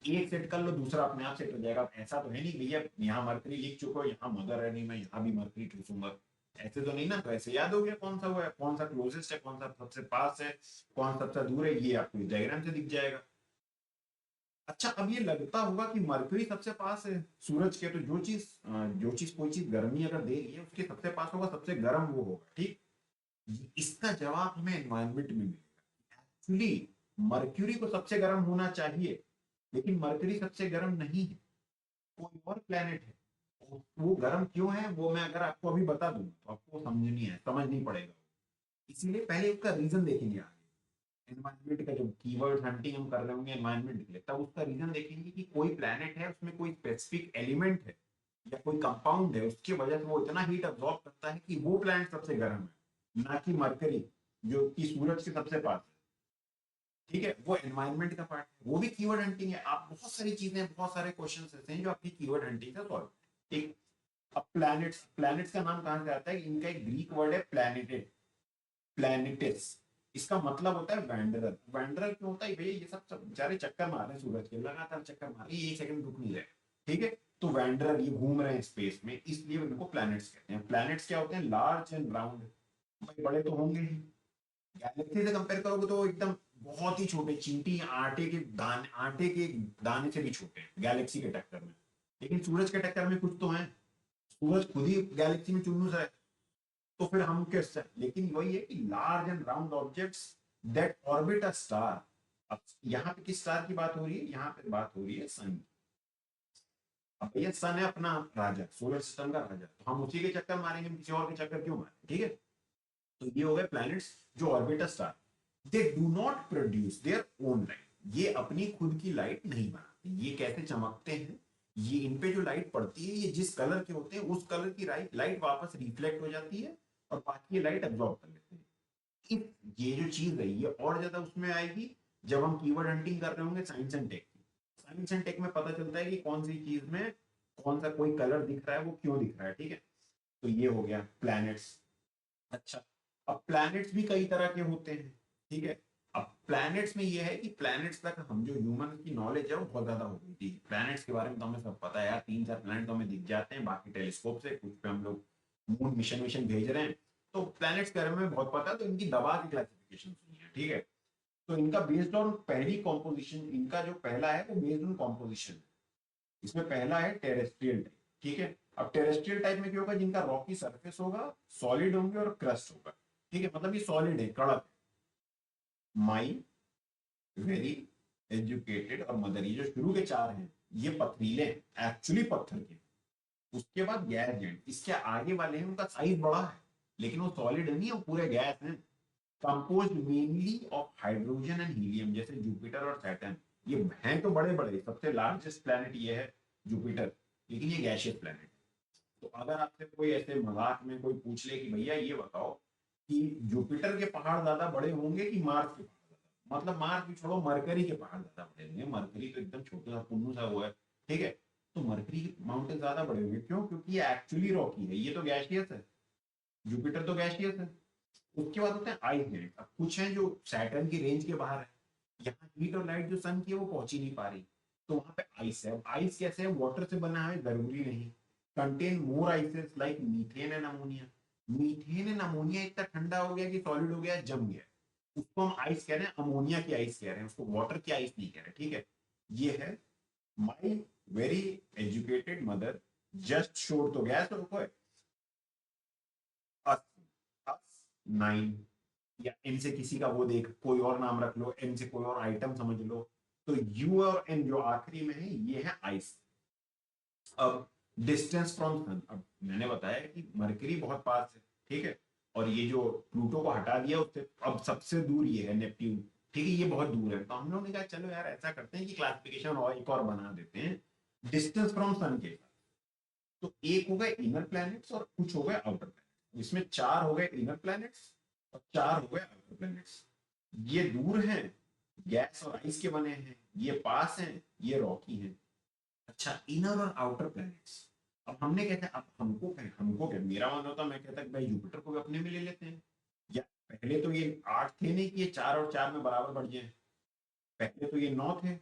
एक सेट कर लो, दूसरा अपने आप सेट हो जाएगा। ऐसा तो है नहीं भैया यहाँ मरकरी लिख चुको, यहाँ मदर है नहीं, मैं यहाँ भी मरकरी ठूसूंगा, ऐसे तो नहीं ना। तो ऐसे याद हो गया कौन सा हुआ है, कौन सा क्लोजेस्ट है, कौन सा सबसे पास है, कौन सबसे दूर है, ये आपको डायग्राम से दिख जाएगा। अच्छा, अब ये लगता होगा कि मरकरी सबसे पास है सूरज के, तो जो चीज कोई चीज गर्मी अगर दे रही है उसके सबसे पास होगा, सबसे गर्म वो होगा। ठीक, इसका जवाब हमें एनवायरमेंट में मिलेगा। एक्चुअली मर्क्यूरी को सबसे गर्म होना चाहिए, लेकिन मरकरी सबसे गर्म नहीं है, कोई और प्लेनेट है। वो गर्म क्यों है वो मैं अगर आपको अभी बता दूं तो आपको समझ नहीं पड़ेगा। इसीलिए पहले उसका रीजन देखेंगे आगे। एनवायरमेंट का जो कीवर्ड हंटिंग हम कर रहे होंगे एनवायरमेंट के लिए, तब उसका रीजन देखेंगे कि कोई प्लेनेट है उसमें कोई स्पेसिफिक एलिमेंट है या कोई कंपाउंड है, उसकी वजह से वो इतना हीट अब्सॉर्ब करता है कि वो प्लेनेट सबसे गर्म है, ना कि मरकरी जो कि सूरज के सबसे पास है। ठीक है, वो एनवायरनमेंट का पार्ट है, वो भी कीवर्ड हंटिंग है। आप बहुत सारी चीजें, बहुत सारे क्वेश्चंस ऐसे हैं जो आपकी कीवर्ड हंटिंग से सॉल्व। ठीक, अब प्लैनेट्स, प्लैनेट्स का नाम कहां से आता है, इनका एक ग्रीक वर्ड है प्लैनेटेड, प्लैनेटिस। इसका मतलब होता है वैंडरर। वैंडरर क्यों होता है भैया, ये सब बेचारे चक्कर मार रहे हैं सूरज के, लगातार चक्कर मार रहे हैं, एक सेकंड रुक नहीं रहे। ठीक है, तो वैंडरर ये घूम रहे हैं स्पेस में, इसलिए इनको प्लैनेट्स कहते हैं। प्लैनेट्स क्या होते हैं, लार्ज एंड राउंड, भाई बड़े तो होंगे ही, गैलेक्सी से कंपेयर करोगे तो एकदम बहुत ही छोटे, चींटी आटे के दाने से भी छोटे गैलेक्सी के टक्कर में। लेकिन सूरज के टक्कर में कुछ तो है, सूरज खुद ही गैलेक्सी में चुन्नू सा है। तो फिर हम कैसे, लेकिन वही है कि large and round objects that orbit a star. अब यहाँ पे किस स्टार की बात हो रही है, यहाँ पे बात हो रही है सन। अब भैया सन है अपना राजा, सोलर सिस्टम का राजा, तो हम उसी के चक्कर मारेंगे, हम किसी और के चक्कर क्यों मारें, ठीक है। तो ये हो गए प्लैनेट्स जो orbit a star. They do not produce their own light, ये अपनी खुद की लाइट नहीं बनाते। ये कैसे चमकते हैं, ये इन पे जो लाइट पड़ती है, ये जिस कलर के होते हैं उस कलर की लाइट वापस रिफ्लेक्ट हो जाती है और बाकी लाइट एब्जॉर्ब कर लेते हैं। ये जो चीज है ये और ज्यादा उसमें आएगी जब हम कीवर्ड हंटिंग कर रहे होंगे science and tech. Science and tech में पता चलता है कि कौन सी चीज में कौन सा कोई कलर दिख रहा है, वो क्यों दिख रहा है, ठीक है। तो ये हो गया प्लैनेट्स। अच्छा, अब प्लैनेट्स भी कई तरह के होते हैं, ठीक है। अब प्लैनेट्स में ये है कि प्लैनेट्स तक हम जो ह्यूमन की नॉलेज है वो बहुत ज्यादा हो गई थी। प्लैनेट्स के बारे में तो हमें सब पता है यार, 3-4 प्लैनेट तो हमें दिख जाते हैं, बाकी टेलीस्कोप से कुछ पे हम लोग मून मिशन मिशन भेज रहे हैं। तो प्लैनेट्स के बारे में बहुत पता है, तो इनकी दबा की क्लासिफिकेशन सुनी है, ठीक है। तो इनका बेस्ड ऑन पहली कॉम्पोजिशन, इनका जो पहला है वो बेस्ड ऑन कॉम्पोजिशन। इसमें पहला है टेरेस्ट्रियल टाइप, ठीक है। अब टेरेस्ट्रियल टाइप में क्या होगा, जिनका रॉकी सरफेस होगा, सॉलिड होंगे और क्रस्ट होगा, ठीक है। मतलब ये सॉलिड है, कड़क है। माइंड, वेरी, एजुकेटेड और मदर, ये जो शुरू के चार हैं ये पथरीले हैं, एक्चुअली पत्थर के। उसके बाद गैस जेंट, इसके आगे वाले हैं उनका साइज बड़ा है, लेकिन वो सॉलिड नहीं है, वो पूरे गैस हैं। Composed mainly of hydrogen and helium, जैसे जुपिटर और सैटर्न। ये हैं तो बड़े बड़े, सबसे लार्जेस्ट प्लेनेट ये है जुपिटर, लेकिन ये गैशियस प्लेनेट। तो अगर आपसे कोई ऐसे मजाक में कोई पूछ ले कि भैया ये बताओ कि जुपिटर के पहाड़ ज्यादा बड़े होंगे कि मार्स के पहाड़ ज्यादा, मतलब मार्स भी छोड़ो, मरकरी के पहाड़ ज्यादा बड़े होंगे। मरकरी तो एकदम छोटा सा पुन्नू सा हुआ है, ठीक है। तो मरकरी के माउंटेन ज्यादा बड़े होंगे, क्यों? क्योंकि ये एक्चुअली रॉकी है, ये तो गैशियस है, जुपिटर तो गैशियस है। उसके बाद होते हैं आइस जेंट। अब कुछ हैं जो सैटर्न की रेंज के बाहर है, यहाँ हीट और लाइट जो सन की है वो पहुंच ही नहीं पा रही, तो वहां पे आइस है। आइस कैसे है, वाटर से बना है जरूरी नहीं। Contain more ices like methane and ammonia. Methane and ammonia इतना ठंडा हो गया कि सॉलिड हो गया, जम गया, उसको हम आइस कह रहे हैं, अमोनिया की आइस कह रहे हैं, उसको वाटर की आइस नहीं कह रहे, ठीक है। ये है माई वेरी एजुकेटेड मदर जस्ट शोर, तो गैस तो अस, अस 9, या एन से किसी का वो देख, कोई और नाम रख लो, एन से कोई और आइटम समझ लो। तो यू और एन जो आखिरी में है ये है आइस। अब डिस्टेंस फ्रॉम सन, अब मैंने बताया कि मरकरी बहुत पास है, ठीक है। और ये जो प्लूटो को हटा दिया उससे अब सबसे दूर ये है नेपट्यून, ठीक है, ये बहुत दूर है। तो हम लोगों ने कहा चलो यार ऐसा करते हैं कि क्लासिफिकेशन और एक और बना देते हैं डिस्टेंस फ्रॉम सन के साथ। तो एक हो गए इनर प्लैनेट्स और कुछ हो गए आउटर प्लैनेट्स। इसमें 4 हो गए इनर प्लैनेट्स और 4 हो गए आउटर प्लैनेट्स। ये दूर हैं, गैस और आइस के बने हैं, ये पास हैं, ये रॉकी हैं। अच्छा, इनर और आउटर प्लैनेट्स। अब हमने कहते हैं, अब हमको क्या, मेरा मन होता मैं कहता भाई जुपिटर को भी अपने में ले लेते हैं। या पहले तो ये 8 थे नहीं कि ये 4 और 4 में बराबर बढ़ जाए, पहले तो ये 9 थे,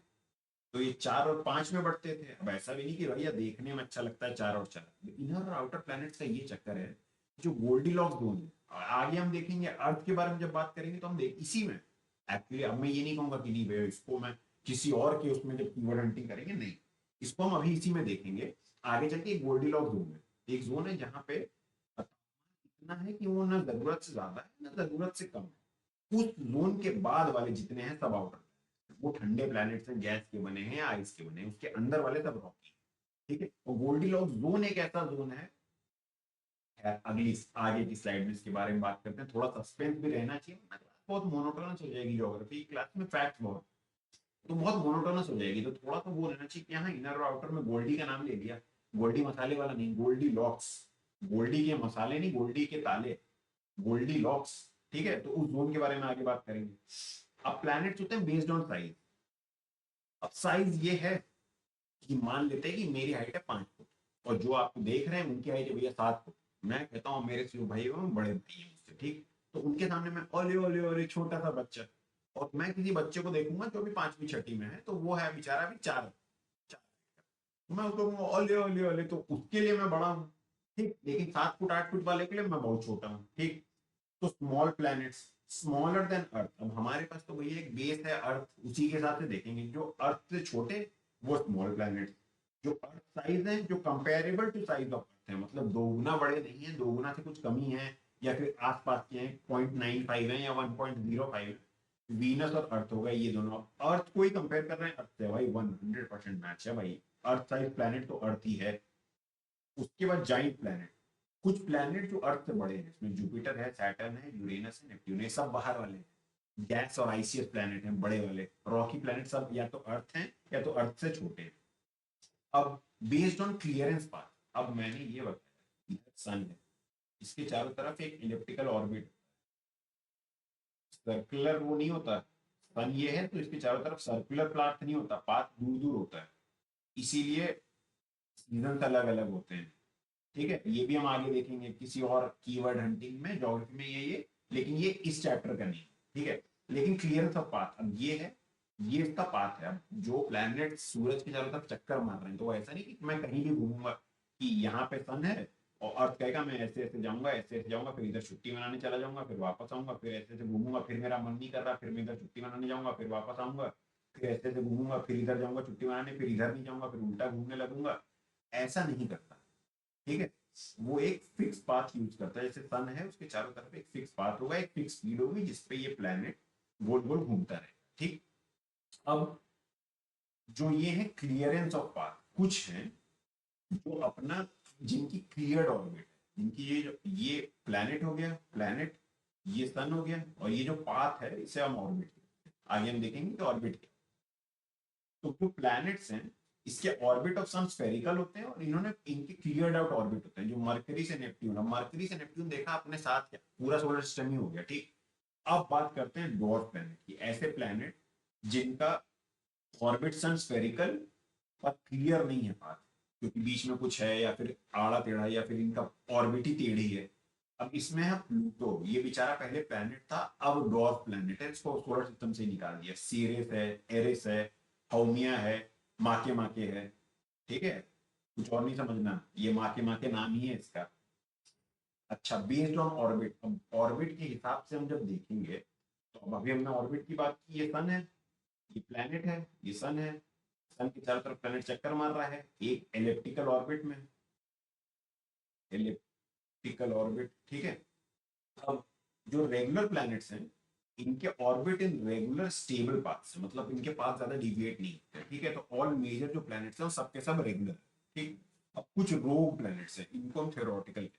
तो ये 4 और 5 में बढ़ते थे। अब ऐसा भी नहीं कि भैया देखने में अच्छा लगता है 4 और 4। इनर और आउटर प्लैनेट्स का ये चक्कर है, जो गोल्डीलॉक्स जोन है। आगे हम देखेंगे अर्थ के बारे में जब बात करेंगे तो हम देख इसी में, एक्चुअली अब मैं ये नहीं कहूंगा कि नहीं भैया इसको मैं किसी और के उसमें जब कीवर्ड हंटिंग करेंगे, नहीं, इसको हम अभी इसी में देखेंगे। आगे चल के एक गोल्डीलॉक्स जोन है, एक जोन है जहाँ पे इतना है कि वो ना जरूरत से ज्यादा है ना जरूरत से कम है। उस जोन के बाद वाले जितने हैं सब आउटर, वो ठंडे प्लैनेट्स हैं, गैस के बने हैं, आइस के बने हैं, उसके अंदर वाले सब रॉकी, ठीक है। और गोल्डीलॉक्स जोन एक ऐसा जोन है, अगली आगे की स्लाइड में इसके बारे में बात करते हैं। थोड़ा सस्पेंस भी रहना चाहिए, वरना क्लास बहुत मोनोटोनस हो जाएगी, ज्योग्राफी क्लास में फैक्ट्स बहुत, तो बहुत मोनोटोनस हो जाएगी। तो थोड़ा तो वो रहना चाहिए कि यहाँ इनर और आउटर में गोल्डी का नाम ले लिया, गोल्डी मसाले वाला नहीं, गोल्डी लॉक्स, गोल्डी के मसाले नहीं, गोल्डी के ताले, गोल्डी लॉक्स, ठीक है। तो उस जोन के बारे में आगे बात करेंगे। अब प्लैनेट्स होते हैं बेस्ड ऑन साइज। अब साइज ये है कि मान लेते हैं कि मेरी हाइट है 5 फुट और जो आप देख रहे हैं उनकी हाइट है भैया 7 फुट। मैं कहता हूँ मेरे से जो भाई हो बड़े भाई हैं मुझसे, ठीक। तो उनके सामने मैं ओले ओले ओले छोटा सा बच्चा, और मैं किसी बच्चे को देखूंगा जो भी 5वीं 6ठी में है, तो वो है बेचारा अभी 4 4, तो मैं उसको कहूंगा ओले ओले ओले, तो उसके लिए मैं बड़ा हूँ, ठीक। लेकिन 7 फुट 8 फुट वाले के लिए मैं बहुत छोटा हूँ, ठीक। तो स्मॉल प्लैनेट्स स्मॉलर देन अर्थ। अब हमारे पास तो भैया एक बेस है अर्थ, उसी के हिसाब से देखेंगे। जो अर्थ से छोटे वो स्मॉल प्लैनेट्स, जो अर्थ साइज है, जो comparable to size of earth है, मतलब दो गुना बड़े नहीं है, दो गुना से कुछ कमी है, या फिर आसपास के हैं, 0.95 है या 1.05 है, वीनस और अर्थ होगा ये दोनों। अर्थ को ही कंपेयर कर रहे हैं अर्थ से, भाई 100% मैच है भाई। अर्थ साइज प्लैनेट तो अर्थ ही है। उसके बाद जाइंट प्लैनेट, कुछ प्लैनेट जो अर्थ से बड़े हैं, इसमें जुपिटर है, सैटर्न है, यूरेनस है, नेपट्यून है, सब बाहर वाले हैं। गैस और आइसियस प्लैनेट हैं बड़े वाले। रॉकी प्लैनेट सब या तो अर्थ हैं या तो अर्थ से छोटे हैं। अब बेस्ड ऑन क्लियरेंस पाथ, अब मैंने ये बताया इधर सन है, इसके चारों तरफ एक इलिप्टिकल ऑर्बिट, सर्कुलर वो नहीं होता। सन ये है तो इसके चारों तरफ सर्कुलर पाथ नहीं होता, पाथ दूर दूर होता है, इसीलिए सीजन अलग अलग होते हैं। ठीक है, ये भी हम आगे देखेंगे किसी और कीवर्ड हंटिंग में, ज्योग्राफी में ये, लेकिन ये इस चैप्टर का नहीं है। ठीक है, लेकिन क्लियरेंस ऑफ पाथ अब ये है, ये इसका पाथ है। अब जो प्लैनेट सूरज के चारों तरफ चक्कर मार रहे हैं, तो ऐसा नहीं कि मैं कहीं भी घूमूंगा कि यहाँ पे सन है और अर्थ कहेगा मैं ऐसे ऐसे जाऊंगा, ऐसे ऐसे जाऊंगा, फिर इधर छुट्टी मनाने चला जाऊंगा, फिर वापस आऊंगा, फिर ऐसे ऐसे घूमूंगा, फिर मेरा मन नहीं कर रहा, फिर मैं इधर छुट्टी मनाने जाऊंगा, फिर वापस आऊंगा, फिर ऐसे ऐसे घूमूंगा, फिर इधर जाऊंगा छुट्टी मनाने, फिर इधर नहीं जाऊंगा, फिर उल्टा घूमने लगूंगा। ऐसा नहीं करता। ठीक है, वो एक फिक्स पाथ यूज करता है। जैसे सन है उसके चारों तरफ एक फिक्स पाथ होगा, एक फिक्स स्पीड होगी जिसपे ये प्लैनेट गोल गोल घूमता रहेगा। ठीक, अब जो ये है क्लियरेंस ऑफ पाथ, कुछ है जो अपना, जिनकी क्लियर्ड ऑर्बिट है, जिनकी ये जो ये प्लैनेट हो गया, प्लैनेट ये सन हो गया, और ये जो पाथ है इसे हम ऑर्बिट, आगे हम देखेंगे कि ऑर्बिट क्या। तो जो प्लैनेट्स हैं इसके ऑर्बिट ऑफ सन स्फेरिकल होते हैं, और इन्होंने इनके क्लियर्ड आउट ऑर्बिट होते हैं, जो मरकरी से नेपट्यून। अब मरकरी से नेपट्यून देखा अपने साथ, क्या पूरा सोलर सिस्टम ही हो गया। ठीक, अब बात करते हैं डॉर्फ प्लैनेट की, ऐसे प्लैनेट जिनका ऑर्बिट सन स्फेरिकल पर क्लियर नहीं है पाथ, क्योंकि बीच में कुछ है, या फिर आड़ा टेढ़ा, या फिर इनका ऑर्बिट ही टेढ़ी है। अब इसमें है प्लूटो, ये बेचारा पहले प्लैनेट था, अब डॉर्फ प्लैनेट है, इसको सोलर सिस्टम से निकाल दिया। सीरियस है, एरिस है, हाउमिया है, माके है। ठीक है, कुछ और नहीं समझना, ये माके नाम ही है इसका। अच्छा, बेस्ड ऑन ऑर्बिट, अब ऑर्बिट के हिसाब से हम जब देखेंगे, तो अब अभी हमने ऑर्बिट की बात की, ये सन है, ये प्लैनेट है, ये सन है, सन के चारों तरफ प्लैनेट चक्कर मार रहा है एक एलिप्टिकल ऑर्बिट में, एलिप्टिकल ऑर्बिट। ठीक है, अब जो रेगुलर प्लैनेट्स हैं इनके orbit in regular stable paths, मतलब इनके पाथ ज्यादा डिविएट नहीं होते। ठीक है, तो ऑल मेजर जो प्लैनेट्स हैं सबके सब रेगुलर है। ठीक, अब कुछ रोग प्लैनेट्स हैं, इनको हम थ्योरेटिकल,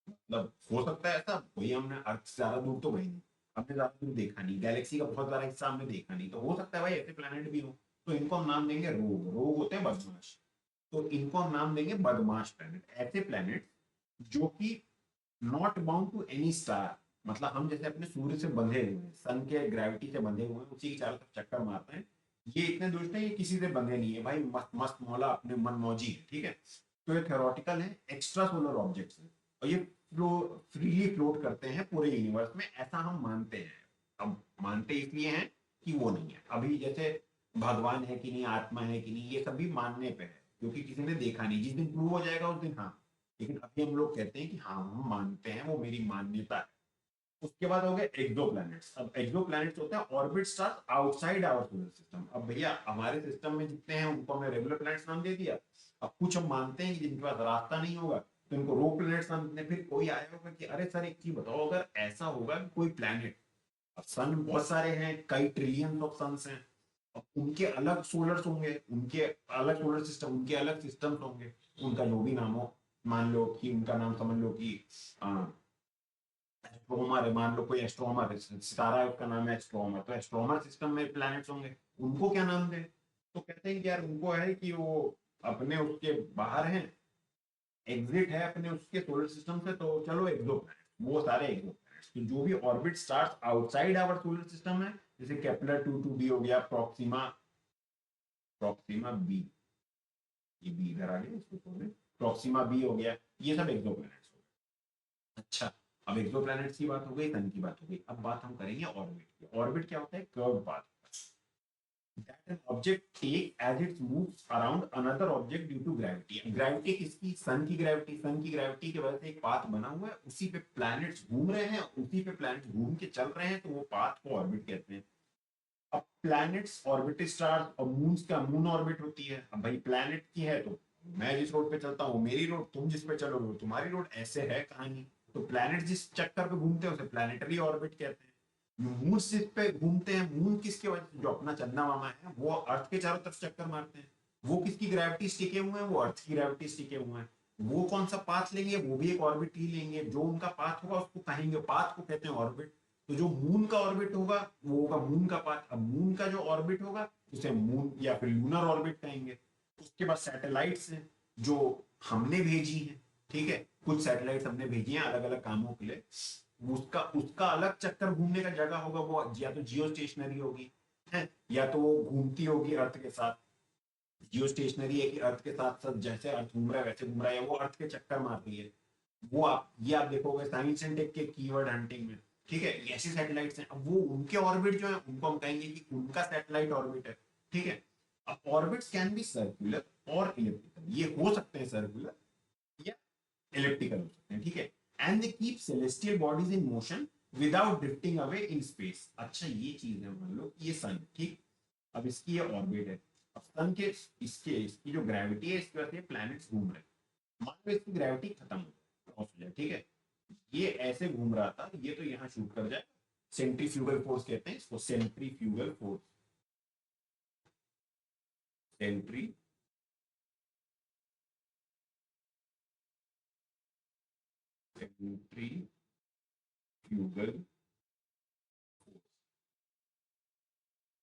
मतलब हो सकता है ऐसा, वही हमने अर्थ से ज्यादा दूर तो वही नहीं, हमने ज्यादा दूर देखा नहीं, गैलेक्सी का बहुत ज्यादा हिस्सा हमने देखा नहीं, तो हो सकता है भाई ऐसे प्लैनेट भी हो। तो इनको हम नाम देंगे रोग, रोग होते हैं बदमाश, तो इनको हम नाम देंगे बदमाश प्लैनेट। ऐसे प्लैनेट जो कि not bound to any star, मतलब हम जैसे अपने सूर्य से बंधे हुए हैं, सन के ग्रेविटी से बंधे हुए हैं, उसी के चारों तरफ चक्कर मारते हैं, ये इतने दुष्ट है, ये किसी से बंधे नहीं है भाई, मस्त मस्त मौला अपने मन मौजी है। ठीक है, तो ये थ्योरेटिकल है, एक्स्ट्रा सोलर ऑब्जेक्ट्स है, और ये फ्लो फ्रीली फ्लोट करते हैं पूरे यूनिवर्स में, ऐसा हम मानते हैं। अब मानते इसलिए हैं कि वो नहीं है, अभी जैसे भगवान है कि नहीं, आत्मा है कि नहीं, ये सब भी मानने पे है, क्योंकि किसी ने देखा नहीं, जिस दिन प्रूव हो जाएगा उस दिन हाँ। लेकिन अभी हम लोग कहते हैं कि हाँ हम मानते हैं, वो मेरी मान्यता है। उसके बाद हो गए एक्सो प्लैनेट्स। अब एक्सो प्लैनेट्स होते हैं orbit stars outside our solar system. अब भैया हमारे सिस्टम में जितने हैं उनको हमने रेगुलर प्लैनेट्स नाम दे दिया। अब कुछ हम मानते हैं कि जिनके पास रास्ता नहीं होगा तो इनको रो प्लैनेट्स नाम देते हैं। फिर कोई आया होगा कि अरे सर एक चीज बताओ, अगर ऐसा होगा कि कोई प्लैनेट, अब सन बहुत सारे हैं, कई ट्रिलियन ऑफ सन्स हैं, अब उनके अलग सोलर्स होंगे, उनके अलग सोलर सिस्टम, उनके अलग सिस्टम्स होंगे, उनका जो भी नाम हो, मान लो कि उनका नाम समझ लो कि एस्ट्रोमर है, मान लो कोई एस्ट्रोमर है, सितारा है उसका नाम है एस्ट्रोमर, तो एस्ट्रोमर सिस्टम में प्लैनेट्स होंगे, उनको क्या नाम दे? तो कहते हैं कि यार उनको है कि वो अपने उसके बाहर हैं, एग्जिट है अपने उसके सोलर सिस्टम से, तो चलो एक्सो प्लैनेट, वो सारे एक्सो प्लैनेट्स। तो जो भी orbit stars outside our solar system है, जैसे केपलर 22b हो गया, प्रॉक्सिमा, प्रॉक्सिमा बी, ये बी इधर आ गया, इसको छोड़ दें, प्रॉक्सिमा बी हो गया, ये सब एक्सो प्लैनेट्स हो गए। अच्छा, अब एक्सो प्लैनेट्स की बात हो गई, सन की बात हो गई, अब बात हम करेंगे ऑर्बिट की। ऑर्बिट क्या होता है? Curve path. that an object take as it moves around another object due to gravity. Gravity किसकी? सन की ग्रेविटी। सन की ग्रेविटी की वजह से एक पाथ बना हुआ है, उसी पे प्लैनेट्स घूम रहे हैं, उसी पे प्लैनेट्स घूम के चल रहे हैं, तो वो पाथ को ऑर्बिट कहते हैं। अब प्लैनेट्स ऑर्बिट स्टार्स और मून्स का मून ऑर्बिट होती है। अब भाई प्लैनेट की है तो मैं जिस रोड पे चलता हूँ मेरी रोड, तुम जिस पे चलोगे तुम्हारी रोड, ऐसे है कहानी। तो प्लैनेट जिस चक्कर पे घूमते हैं उसे प्लैनेटरी ऑर्बिट कहते हैं। मून जिस पे घूमते हैं, मून किसके वजह से? जो अपना चंदा मामा है वो अर्थ के चारों तरफ चक्कर मारते हैं, वो किसकी ग्रेविटी से टिके हुए हैं? वो अर्थ की ग्रेविटी से टिके हुए हैं। वो कौन सा पाथ लेंगे? वो भी एक ऑर्बिट ही लेंगे। जो उनका पाथ होगा उसको कहेंगे, पाथ को कहते हैं ऑर्बिट। तो जो मून का ऑर्बिट होगा वो होगा मून का पाथ। अब मून का जो ऑर्बिट होगा उसे मून या फिर लूनर ऑर्बिट कहेंगे। उसके बाद सैटेलाइट्स हैं जो हमने भेजी हैं, ठीक है, कुछ सैटेलाइट्स हमने भेजी हैं अलग अलग कामों के लिए। उसका उसका अलग चक्कर घूमने का जगह होगा, वो या तो जियो स्टेशनरी होगी है, या तो वो घूमती होगी अर्थ के साथ। जियो स्टेशनरी है कि अर्थ के साथ साथ जैसे अर्थ घूम रहा है वैसे घूम रहा है, या वो अर्थ के चक्कर मार रही है। वो आप ये आप देखोगे साइंस एंड टेक के कीवर्ड हंटिंग में, ठीक है, ऐसी सैटेलाइट्स हैं। अब वो उनके ऑर्बिट जो है उनको हम कहेंगे कि उनका सैटेलाइट ऑर्बिट है, ठीक है। अब ऑर्बिट्स कैन बी सर्कुलर और इलिप्टिकल, ये हो सकते हैं सर्कुलर या इलिप्टिकल हो सकते हैं, ठीक है। And they keep celestial bodies in motion without drifting away in space. अच्छा ये चीज है, मान लो ये सन, ठीक, अब इसकी ये ऑर्बिट है। अब सन के इसकी जो ग्रेविटी है इसकी वजह से प्लैनेट्स घूम रहे हैं। मान लो इसकी ग्रेविटी खत्म हो जाए, ठीक है, ये ऐसे घूम रहा था, ये तो यहाँ शूट कर जाए। सेंट्रीफ्यूगल फोर्स कहते हैं इसको, सेंट्रीफ्यूगल फोर्स, सेंट्रीफ्यूगल फोर्स,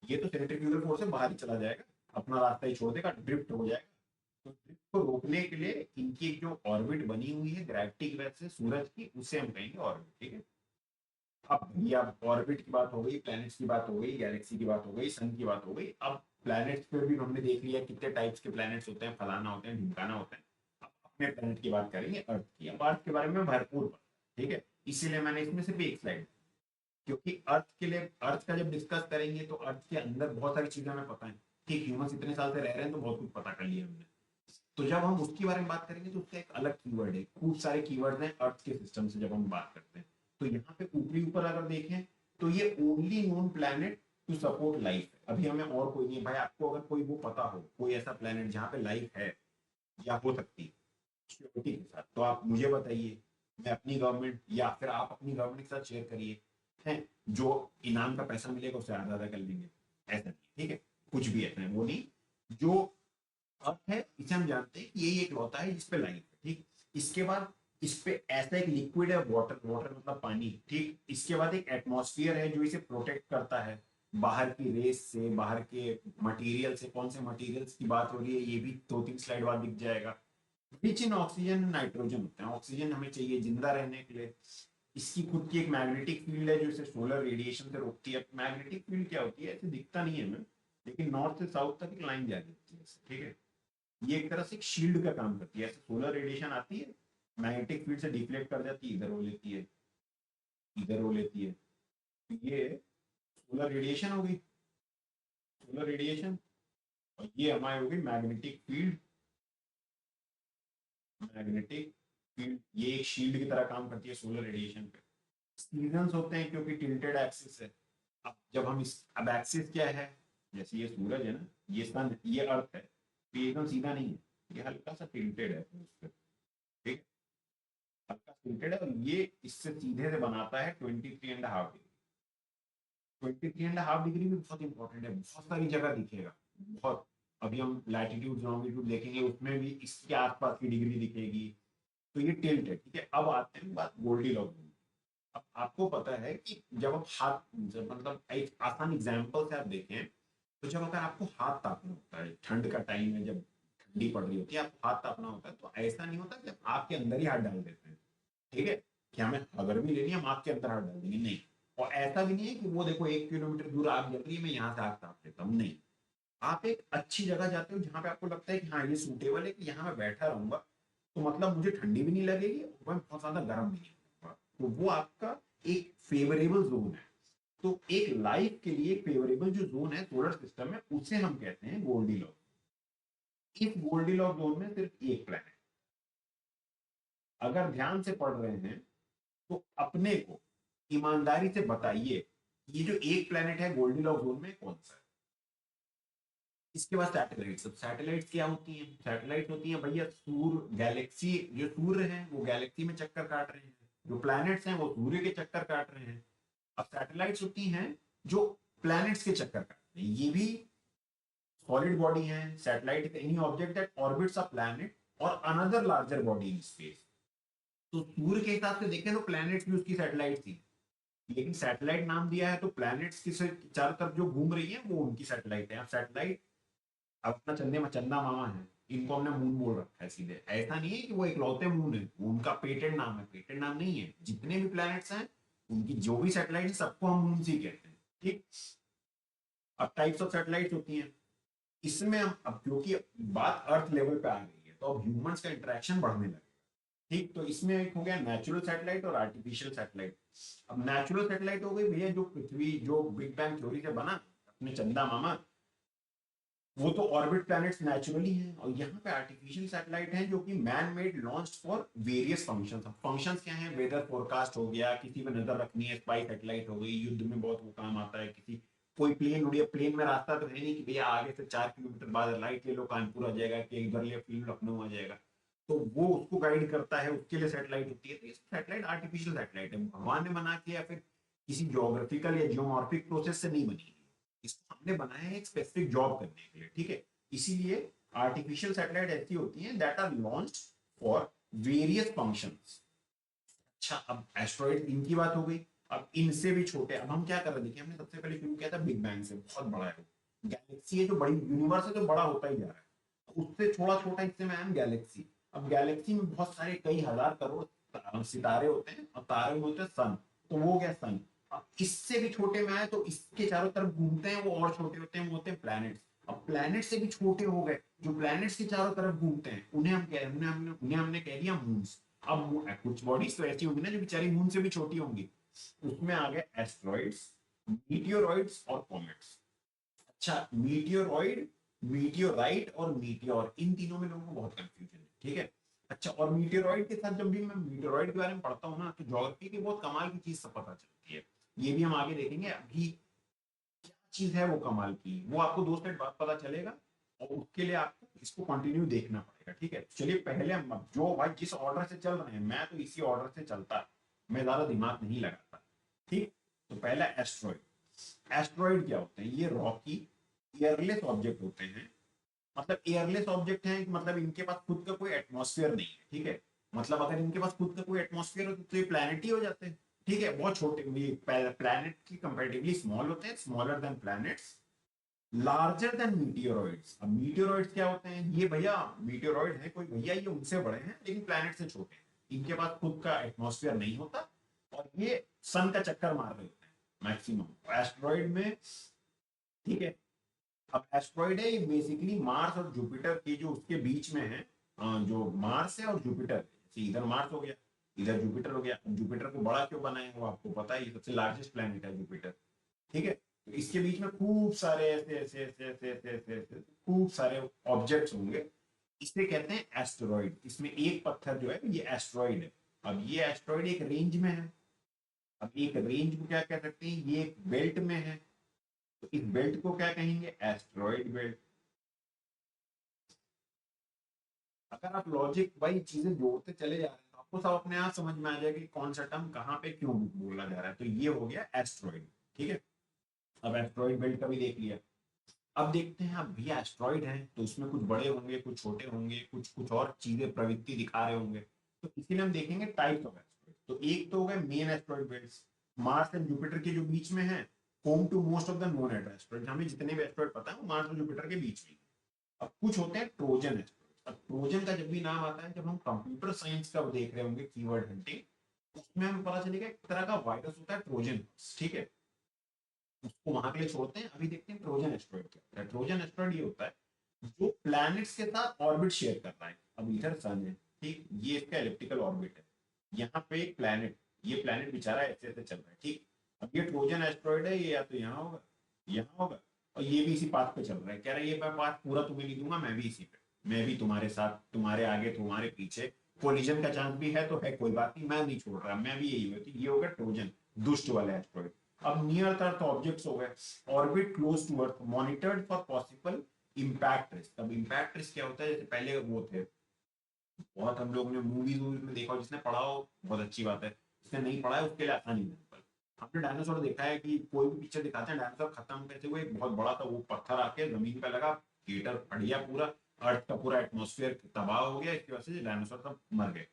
ये तो सेंट्रीफ्यूगल फोर्स से बाहर ही चला जाएगा, अपना रास्ता ही छोड़ देगा, ड्रिफ्ट हो जाएगा। तो ड्रिफ्ट को रोकने के लिए इनकी एक जो ऑर्बिट बनी हुई है ग्रेविटी की वजह से सूरज की, उसे हम कहेंगे ऑर्बिट, ठीक है। अब ये अब ऑर्बिट की बात हो गई, प्लैनेट्स की बात हो गई, गैलेक्सी की बात हो गई, सन की बात हो गई। अब प्लैनेट्स पे भी हमने देख लिया कितने टाइप्स के प्लैनेट्स होते हैं, फलाना होते हैं, ढिमकाना होते हैं। अब अपने प्लैनेट की बात करेंगे, अर्थ की। अब अर्थ के बारे में भरपूर पता है, ठीक है, इसीलिए मैंने इसमें सिर्फ एक स्लाइड, क्योंकि अर्थ के लिए, अर्थ का जब डिस्कस करेंगे तो अर्थ के अंदर बहुत सारी चीजें हमें पता है, ठीक, ह्यूमंस इतने साल से रह रहे हैं तो बहुत कुछ पता कर लिया हमने। तो जब हम उसके बारे में बात करेंगे तो उसका एक अलग कीवर्ड है, खूब सारे कीवर्ड हैं अर्थ के सिस्टम से जब हम बात करते हैं। तो यहाँ पे ऊपरी ऊपर अगर देखें तो ये only known planet to support life है। अभी हमें और कोई नहीं। भाई आपको अगर कोई वो पता हो, कोई ऐसा प्लैनेट जहाँ पे लाइफ है या हो सकती है सिक्योरिटी के साथ, तो आप मुझे बताइए, मैं अपनी गवर्नमेंट या फिर आप अपनी गवर्नमेंट के साथ शेयर करिए, है, जो इनाम का पैसा मिलेगा उससे आधा आधा कर लेंगे। ऐसा नहीं, ठीक है, कुछ भी ऐसा है वो नहीं। जो अर्थ है इसे हम जानते हैं कि यही एक लौता है जिसपे लाइफ है, ठीक। इसके बाद इस पे ऐसा एक लिक्विड है, वाटर, वाटर मतलब पानी, ठीक। इसके बाद एक एटमॉस्फेयर है जो इसे प्रोटेक्ट करता है बाहर की रेस से, बाहर के मटेरियल से। कौन से मटेरियल्स की बात हो रही है ये भी 2-3 स्लाइड बाद दिख जाएगा। रिच इन ऑक्सीजन, नाइट्रोजन होते हैं। ऑक्सीजन हमें चाहिए जिंदा रहने के लिए। इसकी खुद की एक मैग्नेटिक फील्ड है जो इसे सोलर रेडिएशन से रोकती है। मैग्नेटिक फील्ड क्या होती है, ऐसे दिखता नहीं है हमें, लेकिन नॉर्थ से साउथ तक एक लाइन जा रही होती है, ठीक है। ये एक तरह से एक शील्ड का काम करती है। ऐसे सोलर रेडिएशन आती है, मैग्नेटिक फील्ड से डिफ्लेक्ट कर जाती है, इधर वो लेती है, इधर वो लेती है। तो ये सोलर रेडिएशन हो गई, सोलर रेडिएशन। और ये हमारी हो गई मैग्नेटिक फील्ड, मैग्नेटिक फील्ड ये एक शील्ड की तरह काम करती है सोलर रेडिएशन पे। सीजन्स होते हैं क्योंकि टिल्टेड एक्सिस है। अब जब हम इस, अब एक्सिस क्या है, जैसे ये सूरज है ना, ये सन, ये अर्थ है, तो ये एकदम सीधा नहीं है, ये हल्का सा टिल्टेड है उस पर, ठीक, हल्का टिल्टेड है। और ये इससे सीधे से बनाता है 23.5 डिग्री। 23.5 डिग्री भी बहुत इंपॉर्टेंट है, बहुत सारी जगह दिखेगा, बहुत। अभी हम लैटिट्यूड लॉन्गिट्यूड देखेंगे उसमें भी इसके आसपास की डिग्री दिखेगी। तो ये टिल्ट है, ठीक है। अब आते हैं बात गोल्डी लॉग। अब आपको पता है कि जब आप हाथ, जब मतलब एक आसान एग्जांपल से आप देखें, तो जब अगर आपको हाथ तापना होता है, ठंड का टाइम है, जब ठंडी पड़ रही होती है, आपको हाथ तापना होता है, तो ऐसा नहीं होता कि आप आग के अंदर ही हाथ डाल देते हैं, ठीक है, कि हमें अगर भी लेनी है हम आग के अंदर हाथ डाल देंगे, नहीं। और ऐसा भी नहीं है कि वो देखो 1 किलोमीटर दूर आग जल रही है मैं यहाँ से आग ताप लेता हूँ, नहीं। आप एक अच्छी जगह जाते हो जहाँ पे आपको लगता है कि हाँ ये सूटेबल है कि यहाँ मैं बैठा रहूंगा, तो मतलब मुझे ठंडी भी नहीं लगेगी और मैं बहुत ज्यादा गर्म भी नहीं होगा, तो वो आपका एक फेवरेबल जोन है। तो एक लाइफ के लिए फेवरेबल जो जोन है सोलर सिस्टम में, उसे हम कहते हैं गोल्डीलॉक्स। इस गोल्डीलॉक्स जोन में सिर्फ एक प्लैनेट, अगर ध्यान से पढ़ रहे हैं तो अपने को ईमानदारी से बताइए ये जो एक प्लैनेट है गोल्डीलॉक्स जोन में कौन सा है। इसके बाद सैटेलाइट्स। अब सैटेलाइट्स क्या होती हैं? सैटेलाइट होती हैं भैया सूर्य, गैलेक्सी, जो सूर्य है वो गैलेक्सी में चक्कर काट रहे हैं, जो प्लैनेट्स हैं वो सूर्य के चक्कर काट रहे हैं। अब सैटेलाइट्स होती हैं जो प्लैनेट्स के चक्कर काट रहे हैं, ये भी सॉलिड बॉडी है। Satellite is any object that orbits a planet और another larger body in space. तो सूर्य के हिसाब से देखें तो प्लैनेट्स भी उसकी सैटेलाइट थी, लेकिन सैटेलाइट नाम दिया है तो प्लैनेट्स की चारों तरफ जो घूम रही है वो उनकी सैटेलाइट है। अब सैटेलाइट अपना चंदे में चंदा मामा है, इनको हमने मून बोल रखा है सीधे। ऐसा नहीं है कि वो इकलौते मून है, वो उनका पेटेंट नाम है। पेटेंट नाम नहीं है, जितने भी प्लैनेट्स हैं उनकी जो भी सैटेलाइट है सबको हम मून ही कहते हैं। ठीक। अब टाइप्स ऑफ सैटेलाइट होती हैं इसमें हम, अब क्योंकि बात अर्थ लेवल पे आ गई है तो अब ह्यूमंस का इंटरेक्शन बढ़ने लगे। ठीक। तो इसमें एक हो गया नेचुरल सैटेलाइट और आर्टिफिशियल सैटेलाइट। अब नेचुरल सैटेलाइट हो गई भैया जो पृथ्वी, जो बिग बैंग थ्योरी से बना अपने चंदा मामा, वो तो ऑर्बिट प्लैनेट्स नेचुरली हैं। और यहाँ पे आर्टिफिशियल सैटेलाइट हैं जो कि man made launch for various functions. Functions क्या हैं? वेदर फोरकास्ट हो गया, किसी पे नजर रखनी है, स्पाई सैटेलाइट हो गई, युद्ध में बहुत वो काम आता है। किसी कोई प्लेन उड़िया, प्लेन में रास्ता तो है नहीं कि भैया आगे से 4 किलोमीटर बाद राइट ले लो कानपुर आ जाएगा, कि इधर लेफ्ट ले लो लखनऊ आ जाएगा, तो वो उसको गाइड करता है, उसके लिए सैटेलाइट होती है। तो ये सैटेलाइट आर्टिफिशियल सैटेलाइट है, भगवान ने बना के या फिर किसी ज्योग्राफिकल या जियोमॉर्फिक प्रोसेस से नहीं बनी। इसको हमने बनाया है एक स्पेसिफिक जॉब करने के लिए। ठीक है। इसीलिए आर्टिफिशियल सैटेलाइट ऐसी होती हैं that are launched for various functions. अच्छा, अब एस्ट्रॉइड इनकी बात हो गई। अब इनसे भी छोटे, अब हम क्या कर रहे हैं, देखिए हमने सबसे पहले शुरू किया था बिग बैंग से, बहुत बड़ा है। गैलेक्सी है जो बड़ी यूनिवर्स है, जो बड़ा होता ही जा रहा है, उससे थोड़ा छोटा हिस्से में है गैलेक्सी। अब गैलेक्सी में बहुत सारे कई हजार करोड़ सितारे होते हैं और तारे में होते हैं सन। तो वो क्या सन। अब इससे भी छोटे में आए तो इसके चारों तरफ घूमते हैं, वो और छोटे होते हैं, वो होते हैं प्लैनेट्स। अब प्लैनेट से भी छोटे हो गए जो प्लैनेट्स के चारों तरफ घूमते हैं, उन्हें हम कह उन्हें हमने कह दिया मून्स। अब कुछ बॉडीज तो ऐसी होंगी ना जो बेचारी मून से भी छोटी होंगी, उसमें आ गए एस्ट्रॉइड्स, मीटियोरॉइड्स और कॉमेट्स। अच्छा, मीटियोरॉइड, मीटियोराइट और मीटियोर, इन तीनों में लोगों को बहुत कंफ्यूजन है। ठीक है। अच्छा, और मीटियोरॉइड के साथ जब भी मैं मीटियोरॉइड के बारे में पढ़ता हूँ ना तो ज्योग्राफी की बहुत कमाल की चीज सब पता चलती है। ये भी हम आगे देखेंगे। अभी क्या चीज है वो कमाल की, वो आपको 2 स्टेप बाद पता चलेगा, और उसके लिए आपको इसको कंटिन्यू देखना पड़ेगा। ठीक है। चलिए पहले हम जो भाई जिस ऑर्डर से चल रहे हैं, मैं तो इसी ऑर्डर से चलता, मैं ज्यादा दिमाग नहीं लगाता। ठीक। तो पहला एस्ट्रॉइड। एस्ट्रॉइड क्या होते हैं? ये रॉकी एयरलेस ऑब्जेक्ट होते हैं। मतलब एयरलेस ऑब्जेक्ट हैं, मतलब इनके पास खुद का कोई एटमॉस्फेयर नहीं है। ठीक है। मतलब अगर इनके पास खुद का कोई एटमॉस्फेयर हो तो ये प्लैनेट ही हो जाते हैं। ठीक है। बहुत छोटे, प्लैनेट की कंपैरेटिवली स्मॉल होते हैं, smaller than planets, larger than meteoroids. अब मीटियोरॉइड्स क्या होते हैं? ये भैया मीटियोरॉइड है कोई भैया, ये उनसे बड़े हैं लेकिन प्लैनेट से छोटे हैं। इनके पास खुद का एटमॉस्फेयर नहीं होता और ये सन का चक्कर मार रहे होते हैं मैक्सिमम एस्ट्रॉइड में। ठीक है। अब एस्ट्रॉइड है ये बेसिकली मार्स और जुपिटर की जो उसके बीच में है। जो मार्स है और जुपिटर, जैसे इधर मार्स हो गया, इधर जुपिटर हो गया। जुपिटर को बड़ा क्यों बनाया वो आपको पता है, सबसे लार्जेस्ट प्लेनेट है जुपिटर। ठीक है। तो इसके बीच में खूब सारे ऐसे ऐसे ऐसे ऐसे ऐसे ऐसे ऐसे खूब सारे ऑब्जेक्ट्स होंगे, इसे कहते हैं एस्टेरॉइड। इसमें एक पत्थर जो है ये एस्ट्रॉइड है। अब ये एस्ट्रॉइड एक रेंज में है। अब एक रेंज को क्या कह सकते हैं? ये एक बेल्ट में है, तो इस बेल्ट को क्या कहेंगे? Asteroid belt. अगर आप लॉजिक वाई चीजें जोड़ते चले जा रहे हैं तो आपको सब अपने आप समझ में आ जाएगा कि कौन सा टर्म कहाँ पे क्यों बोला जा रहा है। तो ये हो गया एस्ट्रॉइड। ठीक है। अब एस्ट्रॉइड बेल्ट का भी देख लिया। अब देखते हैं, अब भैया एस्ट्रॉइड है तो उसमें कुछ बड़े होंगे, कुछ छोटे होंगे, कुछ कुछ और चीजें प्रवृत्ति दिखा रहे होंगे। तो इसीलिए हम देखेंगे टाइप्स ऑफ एस्ट्रॉइड। तो एक तो हो गए main asteroid belts, Mars and Jupiter के जो बीच में है, home to most of the known asteroid. हमें जितने भी एस्ट्रॉइड पता है वो मार्स और जुपिटर के बीच में। अब कुछ होते हैं ट्रोजन एस्ट्रॉइड। अब ट्रोजन का जब भी नाम आता है, जब हम कंप्यूटर साइंस का देख रहे होंगे कीवर्ड हंटिंग, उसमें हमें पता चलेगा एक तरह का वायरस होता है ट्रोजन। ठीक है। उसको वहां के लिए छोड़ते हैं, अभी देखते हैं ट्रोजन एस्ट्रॉइड क्या होता है। ट्रोजन एस्ट्रॉइड ये होता है जो प्लैनेट्स के साथ ऑर्बिट शेयर कर रहा है। अब इधर सन है, ठीक, ये इसका एलिप्टिकल ऑर्बिट है, यहाँ पे एक प्लैनेट, ये प्लैनेट बेचारा ऐसे ऐसे चल रहा है। ठीक। अब ये ट्रोजन एस्ट्रॉइड है, ये या तो यहाँ होगा, यहाँ होगा, और ये भी इसी पाथ पे चल रहा है। कह रहा है ये मैं पाथ पूरा तुम्हें नहीं दूंगा, मैं भी इसी पे, मैं भी तुम्हारे साथ, तुम्हारे आगे तुम्हारे पीछे, कोलिजन का चांस भी है तो है, कोई बात नहीं, मैं नहीं छोड़ रहा, मैं भी यही होती। ये होगा ट्रोजन, दुष्ट वाले एस्ट्रॉइड। अब नियर अर्थ ऑब्जेक्ट्स हो गए, orbit close to earth, monitored for possible impact risk. अब इम्पैक्ट रिस्क क्या होता है, जैसे पहले वो थे, बहुत हम लोग ने मूवीज में देखा हो, जिसने पढ़ा हो बहुत अच्छी बात है, जिसने नहीं पढ़ा है उसके लिए आसान एग्जाम्पल। हमने डायनासोर देखा है कि कोई भी पिक्चर दिखाते हैं डायनासोर खत्म करते हुए, एक बहुत बड़ा था वो पत्थर आके जमीन पे लगा, कीटर फट गया पूरा, अर्थ का पूरा एटमोस्फेयर तबाह हो गया, इसकी वजह से डायनासोर सब मर गए।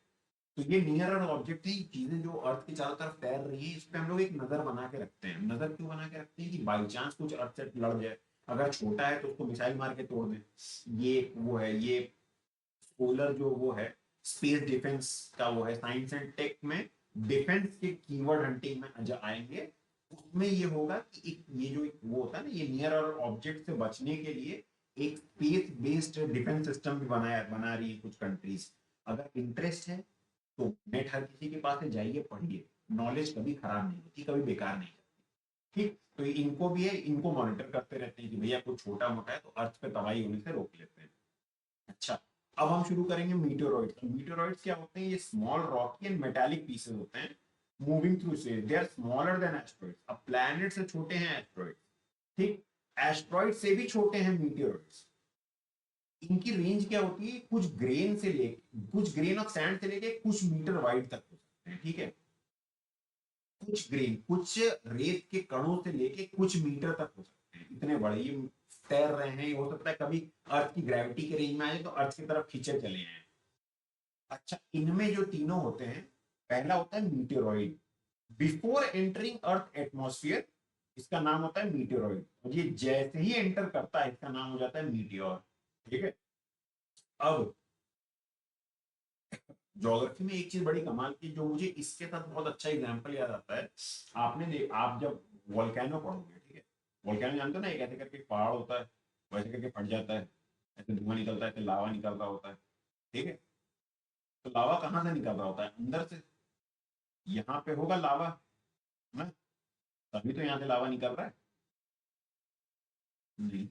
तो ये नियर अर्थ ऑब्जेक्ट थी, चीजें जो अर्थ के चारों तरफ तैर रही है, इस पे हम लोग एक नजर बना के रखते हैं। नजर क्यों बना के रखते हैं कि बाई चांस कुछ अर्थ से लड़ जाए, अगर छोटा है तो उसको मिसाइल मार के तोड़ दें। ये वो है, ये सोलर जो वो है, स्पेस डिफेंस का वो है, साइंस एंड टेक में डिफेंस के कीवर्ड हंटिंग में जो आएंगे, उसमें ये होगा कि एक ये जो एक वो होता है ना, ये नियर और ऑब्जेक्ट से बचने के लिए एक स्पेस बेस्ड डिफेंस सिस्टम भी बना रही है कुछ कंट्रीज। अगर इंटरेस्ट है तो नेट हर किसी के पास है, जाइए पढ़िए, नॉलेज कभी खराब नहीं होती, कभी बेकार नहीं जाती। ठीक, तो इनको भी है, इनको मॉनिटर करते रहते हैं कि भैया कुछ छोटा मोटा है तो अर्थ पे तबाही होने से रोक लेते हैं। अच्छा, अब हम शुरू करेंगे मीटेरोइड्स। मीटेरोइड्स क्या होते हैं, ये small rocky and metallic pieces होते हैं, moving through space, they are smaller than asteroids. अब प्लैनेट से छोटे हैं एस्ट्रॉइड्स, ठीक, एस्ट्रॉइड से भी छोटे हैं मीटेरोइड्स। इनकी रेंज क्या होती है, कुछ ग्रेन से लेके, कुछ ग्रेन ऑफ सैंड से लेके कुछ मीटर वाइड तक हो सकते हैं, ठीक है, कुछ ग्रेन, कुछ रेत के कणों से लेके कुछ मीटर तक हो सकते हैं, इतने बड़े ये तैर रहे हैं। हो सकता है कभी अर्थ की ग्रेविटी के रेंज में आए तो अर्थ की तरफ खींचे चले हैं। अच्छा, इनमें जो तीनों होते हैं, पहला होता है मीटेरॉइड, बिफोर एंटरिंग अर्थ एटमॉस्फेयर इसका नाम होता है मीटेरॉइड, और ये जैसे ही एंटर करता है इसका नाम हो जाता है मीटियोर। ठीक है, अब ज्योग्राफी में एक चीज बड़ी कमाल की, जो मुझे इसके साथ बहुत अच्छा एग्जांपल याद आता है, आप जब वोल्केनो पढ़ोगे, ठीक है, वोल्केनो जानते हो ना, एक ऐसे करके पहाड़ होता है, वैसे करके फट जाता है, ऐसे धुआं निकलता है, ऐसे लावा निकल रहा होता है, ठीक है। तो लावा कहाँ से निकल रहा होता है, अंदर से, यहाँ पे होगा लावा ना, तभी तो यहाँ से लावा निकल रहा है। नहीं,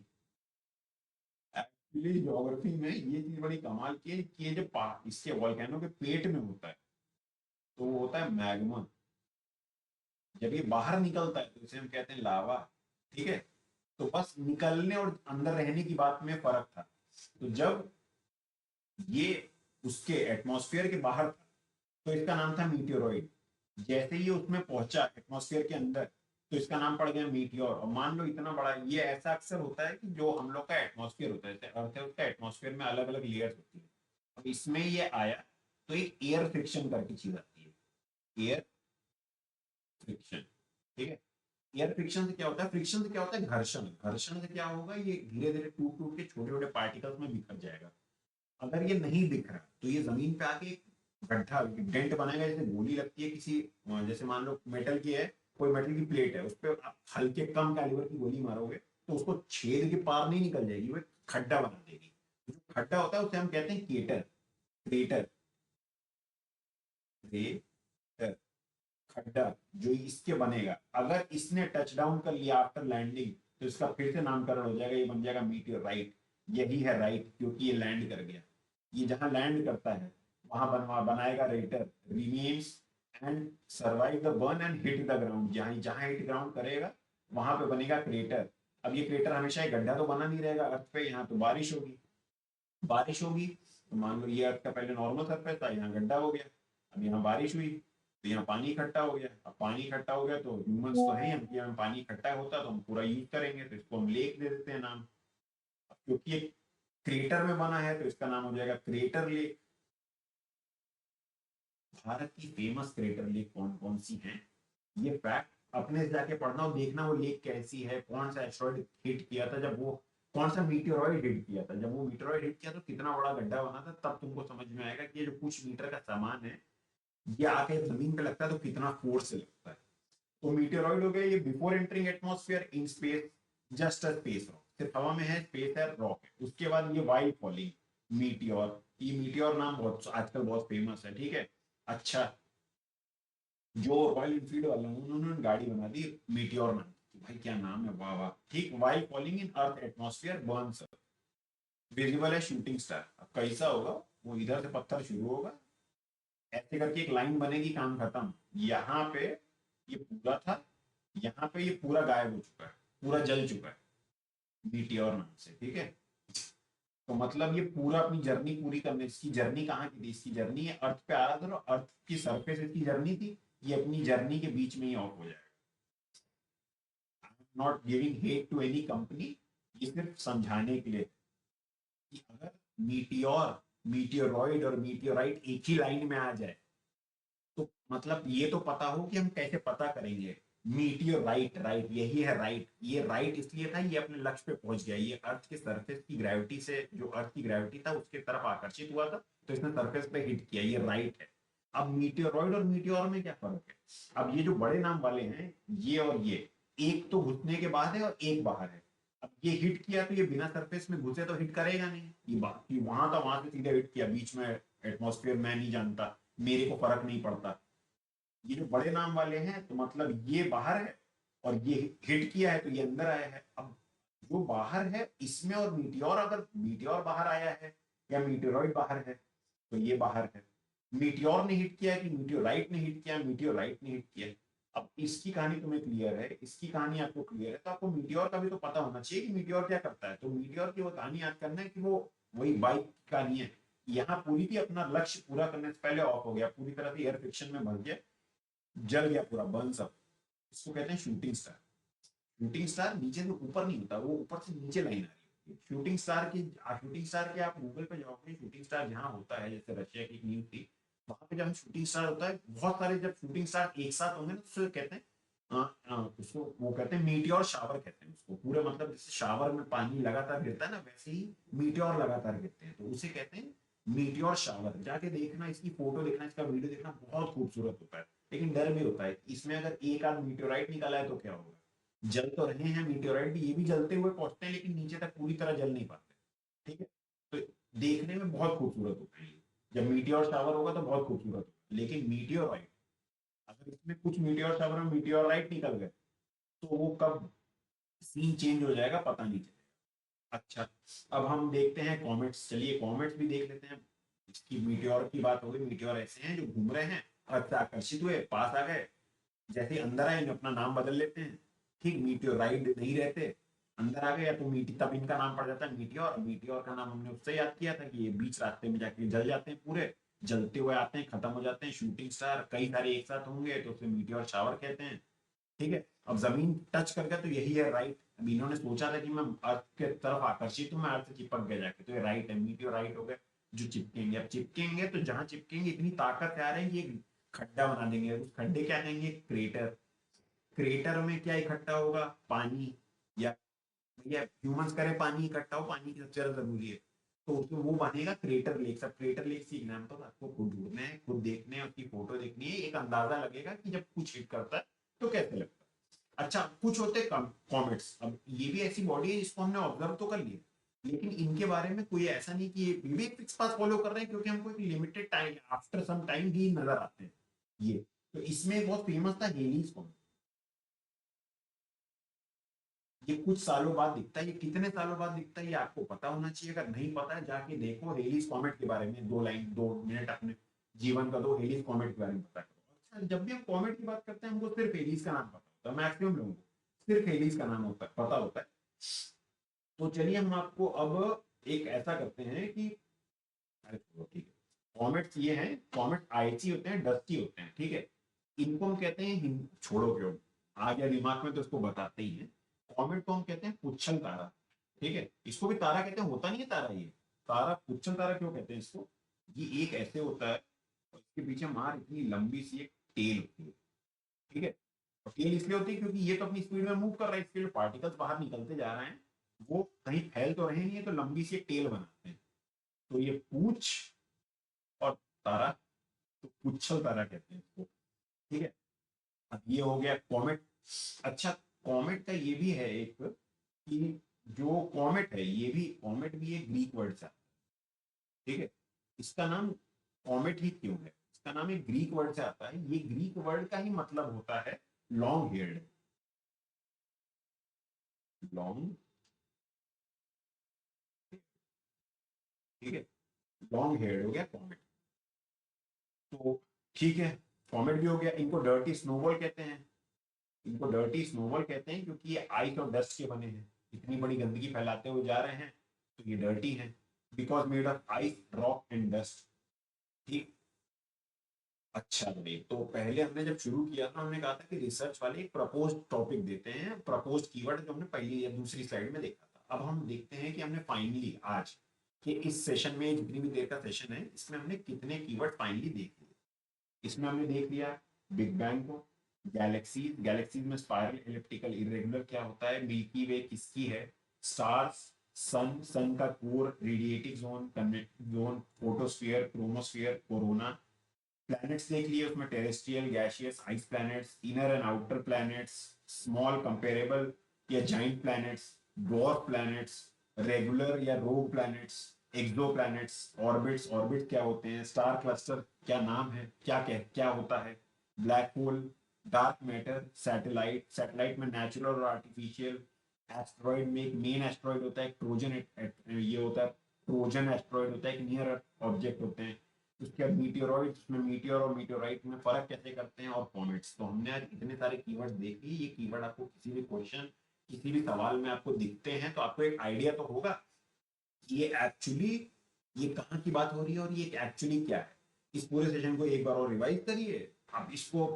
एक्चुअली ज्योग्राफी में ये चीज बड़ी कमाल की है कि ये जो इसके वोल्केनो के पेट में होता है, तो वो होता है मैग्मा। जब ये बाहर निकलता है तो इसे हम कहते हैं लावा, ठीक है। तो बस निकलने और अंदर रहने की बात में फर्क था। तो जब ये उसके एटमॉस्फेयर के बाहर था तो इसका नाम था मीटियोरॉइड, जैसे ही ये उसमें पहुंचा एटमॉस्फेयर के अंदर तो इसका नाम पड़ गया मीटियोर। और मान लो इतना बड़ा, ये ऐसा अक्सर होता है कि जो हम लोग का एटमॉस्फेयर होता है, जैसे अर्थ है उसका एटमॉस्फेयर में अलग अलग लेयर्स होती है, अब इसमें ये आया तो एक एयर फ्रिक्शन करके चीज आती है, एयर फ्रिक्शन, ठीक है। एयर फ्रिक्शन से क्या होता है, फ्रिक्शन से क्या होता है, घर्षण, घर्षण से क्या होगा, ये धीरे धीरे टूट टूट के छोटे छोटे पार्टिकल्स में बिखर जाएगा। अगर ये नहीं दिख रहा तो ये जमीन पे आके गड्ढा डेंट बनाएगा, जैसे गोली लगती है किसी, जैसे मान लो मेटल की है, कोई मेटल की प्लेट है, उस पर आप हल्के कम कैलिबर की गोली मारोगे तो उसको छेद के पार नहीं निकल जाएगी, वो एक खड्डा बना देगी। जो खड्डा होता है उसे हम कहते हैं केटर, क्रेटर, क्रेटर, खड्डा जो इसके बनेगा। अगर इसने टच डाउन कर लिया आफ्टर लैंडिंग तो इसका फिर से नामकरण हो जाएगा, ये बन जाएगा मीटियोराइट। यही है राइट, क्योंकि ये लैंड कर गया, ये जहां लैंड करता है वहां बनाएगा rater, remains and survive the burn and hit the ground, जहां जहां हिट ग्राउंड करेगा वहां पे बनेगा क्रेटर। अब ये क्रेटर हमेशा एक गड्ढा तो बना नहीं रहेगा अर्थ पे, यहाँ तो बारिश होगी, बारिश होगी तो मान लो ये अर्थ का पहले नॉर्मल सरफेस था, यहाँ गड्ढा हो गया, अब यहाँ बारिश हुई तो यहाँ पानी इकट्ठा हो गया। अब पानी इकट्ठा हो गया तो ह्यूमंस तो है हम, यहाँ पानी इकट्ठा होता तो हम पूरा यूज करेंगे, तो इसको हम लेक दे देते हैं नाम। अब क्योंकि ये क्रेटर में बना है तो इसका नाम हो जाएगा क्रेटर लेक। भारत की फेमस क्रेटर लेक कौन कौन सी हैं, ये फैक्ट अपने से जाके पढ़ना और देखना वो लेक कैसी है, कौन सा एस्ट्रॉइड हिट किया था, जब वो कौन सा मीटेरॉइड हिट किया था, जब वो मीटेरॉइड हिट किया तो कितना बड़ा गड्ढा बना था, तब तुमको समझ में आएगा कि ये जो कुछ मीटर का सामान है ये आके जमीन पे लगता है तो कितना फोर्स से लगता है। तो मीटेरॉइड हो गया, ये before entering atmosphere in space, just a space rock, सिर्फ हवा में है, स्पेस है, रॉक है। उसके बाद ये वाइल्ड फॉलिंग मीटियोर, ये मीटियोर नाम बहुत आजकल बहुत फेमस है, ठीक है। अच्छा, जो रॉयल इनफील्ड वाले हैं उन्होंने गाड़ी बना दी मीटियोर नाम की। भाई क्या नाम है, वाह वाह। ठीक, while falling in earth atmosphere Burns visible है शूटिंग स्टार। अब कैसा होगा, वो इधर से पत्थर शुरू होगा, ऐसे करके एक लाइन बनेगी, काम खत्म। यहाँ पे ये पूरा था, यहाँ पे ये पूरा गायब हो चुका है, पूरा जल चुका है मीटियोर नाम से। ठीक है, तो मतलब ये पूरा अपनी जर्नी पूरी करने, इसकी जर्नी कहाँ की थी, इसकी जर्नी है अर्थ पे आ रहा था, और अर्थ की सरफेस इसकी जर्नी थी। ये अपनी जर्नी के बीच में ही ऑफ हो जाएगा। Not giving hate to any company, ये सिर्फ समझाने के लिए कि अगर मीटियोर, मीटियोरॉइड और मीटियोराइट एक ही लाइन में आ जाए, तो मतलब ये तो पता हो कि हम कैसे पता करेंगे। मीटियोराइट, राइट, यही है राइट। ये राइट इसलिए था, ये अपने लक्ष्य पे पहुंच गया, ये अर्थ के सरफेस की ग्रेविटी से, जो अर्थ की ग्रेविटी था उसके तरफ आकर्षित हुआ था, तो इसने सरफेस पे हिट किया, ये राइट है। अब मीटियोरॉइड और मीटियोर में क्या फर्क है? अब ये जो बड़े नाम वाले हैं, ये और ये, एक तो घुसने के बाद है और एक बाहर है। अब ये हिट किया तो ये बिना सरफेस में घुसे तो हिट करेगा नहीं, ये बात कि वहां था, वहां से सीधे हिट किया, बीच में एटमॉस्फेयर मैं नहीं जानता, मेरे को फर्क नहीं पड़ता। ये जो बड़े नाम वाले हैं, तो मतलब ये बाहर है और ये हिट किया है तो ये अंदर आया है। अब जो बाहर है इसमें, और मीटियोर, अगर मीटियोर बाहर आया है या मीटियोरॉइड बाहर है, तो ये बाहर है। मीटियोर ने हिट किया है कि मीटियोराइट ने हिट किया, मीटियोराइट ने हिट किया। अब इसकी कहानी तुम्हें क्लियर है, इसकी कहानी आपको क्लियर है, तो आपको मीटियोर का भी तो पता होना चाहिए कि मीटियोर क्या करता है। तो मीटियोर की वो कहानी याद करना है कि वो वही बाइक की कहानी है। यहाँ पूरी भी अपना लक्ष्य पूरा करने से पहले ऑफ हो गया, पूरी तरह से एयर फ्रिक्शन में भर गया, जल गया पूरा, बर्न सब। इसको कहते हैं शूटिंग स्टार। शूटिंग स्टार नीचे से ऊपर नहीं होता, वो ऊपर से नीचे लाइन आ रही है शूटिंग स्टार की। शूटिंग स्टार के आप गूगल पे जाओगे, शूटिंग स्टार जहाँ होता है, जैसे रशिया की एक न्यूज थी, वहां पे जब शूटिंग स्टार होता है, बहुत सारे जब शूटिंग स्टार एक साथ होंगे ना, तो उसको कहते हैं उसको वो कहते हैं मीटियोर शावर कहते हैं उसको। पूरे मतलब जैसे शावर में पानी लगातार गिरता है ना, वैसे ही मीटियोर लगातार गिरते हैं, तो उसे कहते हैं मीटियोर शावर। जाके देखना, इसकी फोटो देखना, इसका वीडियो देखना, बहुत खूबसूरत होता है। लेकिन डर भी होता है, इसमें अगर एक आध मीटियोराइट निकला है तो क्या होगा। जल तो रहे हैं मीटियोराइट भी, ये भी जलते हुए पहुंचते हैं, लेकिन नीचे तक पूरी तरह जल नहीं पाते। ठीक है, तो देखने में बहुत खूबसूरत होते हैं। जब मीटियोर शावर होगा तो बहुत खूबसूरत होगा, लेकिन मीटियोराइट, अगर इसमें कुछ मीटियोर शावर में मीटियोराइट निकल गए, तो वो कब सीन चेंज हो जाएगा पता नहीं चलेगा। अच्छा, अब हम देखते हैं कॉमेट्स, चलिए कॉमेट्स भी देख लेते हैं। इसकी मीटियोर की बात हो गई, मीटियोर ऐसे हैं जो घूम रहे हैं, अर्थ से आकर्षित हुए, पास आ गए, जैसे ही अंदर आए अपना नाम बदल लेते हैं। ठीक, मीटियोराइड नहीं रहते, अंदर आ गए, या तो मीटी, तब इनका नाम पड़ जाता है मीटियोर। मीटियोर का नाम हमने उससे याद किया था कि ये बीच रास्ते में जाके जल जाते हैं, पूरे जलते हुए आते हैं, खत्म हो जाते हैं। शूटिंग स्टार कई सारे एक साथ होंगे तो उसे मीटियोर शावर कहते हैं। ठीक है, अब जमीन टच कर गया तो यही है राइट। अब इन्होंने सोचा था कि मैं अर्थ के तरफ आकर्षित हूँ, मैं अर्थ से चिपक गया जाके, तो ये राइट है, मीटियोराइट हो गए जो चिपकेंगे। अब चिपकेंगे तो जहां चिपकेंगे इतनी ताकत से आ रहे हैं कि एक खड्डा बना देंगे, उस खड्डे क्या कहेंगे, क्रेटर। क्रेटर में क्या इकट्ठा होगा, पानी, या भैया ह्यूमंस करें पानी इकट्ठा हो, पानी की सबसे ज्यादा जरूरी है, तो उसमें वो बनेगा क्रेटर लेक। सब क्रेटर लेक सीखना है तो आपको खुद ढूंढने हैं, खुद देखने हैं, उसकी फोटो देखनी है, एक अंदाजा लगेगा कि जब कुछ हिट करता है तो कैसे लगता है। अच्छा, कुछ होते हैं कॉमेट्स, अब ये भी ऐसी बॉडी है जिसको हमने ऑब्जर्व तो कर लिया, लेकिन इनके बारे में कोई ऐसा नहीं कि ये भी एक फिक्स पाथ फॉलो कर रहे हैं, क्योंकि हमको एक limited time, after some time ही नजर आते हैं ये। तो इसमें एक बहुत फेमस था हेलीज कॉमेट। ये कुछ सालों बाद दिखता है, ये कितने सालों बाद दिखता है ये आपको पता होना चाहिए। अगर नहीं पता है जाके देखो हेलीज कॉमेट के बारे में, 2 लाइन 2 मिनट अपने जीवन का दो, हेलीज कॉमेट के बारे में पता करो। अच्छा, जब भी हम कॉमेट की बात करते हैं हमको सिर्फ हेलीज का नाम पता होता है, मैक्सिमम लोगों को सिर्फ हेलीज का नाम होता है, पता होता है। तो चलिए हम आपको अब एक ऐसा करते हैं कि, अरे छोड़ो, ठीक है, कॉमेट्स ये हैं, कॉमेट आयची होते हैं, डस्टी होते हैं। ठीक है, इनको हम कहते हैं छोड़ो क्यों, आ गया दिमाग में तो इसको बताते ही हैं। कॉमेट को हम कहते हैं पुच्छल तारा। ठीक है, इसको भी तारा कहते हैं, होता नहीं है तारा ये। तारा, पुच्छल तारा क्यों कहते हैं इसको, ये एक ऐसे होता है और इसके पीछे मार इतनी लंबी सी एक टेल होती है। ठीक है, और टेल इसलिए होती है क्योंकि ये तो अपनी स्पीड में मूव कर रहा है, इसके जो पार्टिकल्स बाहर निकलते जा रहे हैं वो कहीं फैल तो रहे नहीं है, तो लंबी सी एक टेल बनाते हैं। तो ये पूछ और तारा, तो पुच्छल तारा कहते हैं इसको। ठीक है, अब ये हो गया कॉमेट। अच्छा, कॉमेट का ये भी है एक कि जो कॉमेट है, ये भी कॉमेट भी एक ग्रीक वर्ड से आता है। ठीक है, इसका नाम कॉमेट ही क्यों है, इसका नाम एक ग्रीक वर्ड से आता है। ये ग्रीक वर्ड का ही मतलब होता है लॉन्ग हेयर्ड। लॉन्ग, ठीक है, लॉन्ग हेयर्ड हो गया कॉमेट। तो ठीक है, कॉमेट भी हो गया। इनको डर्टी स्नोबॉल कहते हैं। इनको डर्टी स्नोबॉल कहते हैं क्योंकि ये आइस और डस्ट के बने हैं। इतनी बड़ी गंदगी फैलाते हुए जा रहे हैं तो ये डर्टी है, because made of ice, rock and dust. ठीक। अच्छा भाई, तो पहले हमने जब शुरू किया था हमने कहा था कि रिसर्च वाले एक प्रपोज टॉपिक देते हैं, प्रपोज कीवर्ड, जो हमने पहली या दूसरी स्लाइड में देखा था। अब हम देखते हैं कि हमने फाइनली आज के इस सेशन में, जितनी भी देर का सेशन है, इसमें हमने कितने कीवर्ड फाइनली देख लिए। इसमें हमने देख लिया बिग बैंग को, गैलेक्सीज, गैलेक्सीज में स्पाइरल, इलिप्टिकल, इरेगुलर क्या होता है, मिल्की वे किसकी है, स्टार्स, सन, सन का core, radiative zone, convective zone, photosphere, chromosphere, corona. Planets देख लिए, उसमें terrestrial, gaseous, ice planets, inner and outer planets, small, comparable या giant planets, dwarf planets, regular या rogue planets, exoplanets, orbits, orbit क्या होते हैं, star cluster क्या नाम है, क्या होता है, black hole, dark matter, satellite, satellite में नेचुरल और आर्टिफिशियल, एस्ट्रॉइड में एक मेन एस्ट्रॉइड होता है, एक ट्रोजन, ये होता है ट्रोजन एस्ट्रॉइड होता है, एक नियर अर्थ ऑब्जेक्ट होते हैं। उसके बाद मीटियोरॉइड, उसमें मीटियोर और मीटियोराइट में फर्क कैसे करते हैं, और कॉमेट्स। तो हमने आज इतने सारे कीवर्ड देख लिए। ये कीवर्ड आपको किसी भी क्वेश्चन, किसी भी सवाल में आपको दिखते हैं तो आपको एक आइडिया तो होगा कि ये एक्चुअली, ये कहाँ की बात हो रही है और ये एक्चुअली क्या है। इस पूरे सेशन को एक बार और रिवाइज करिए। आप इसको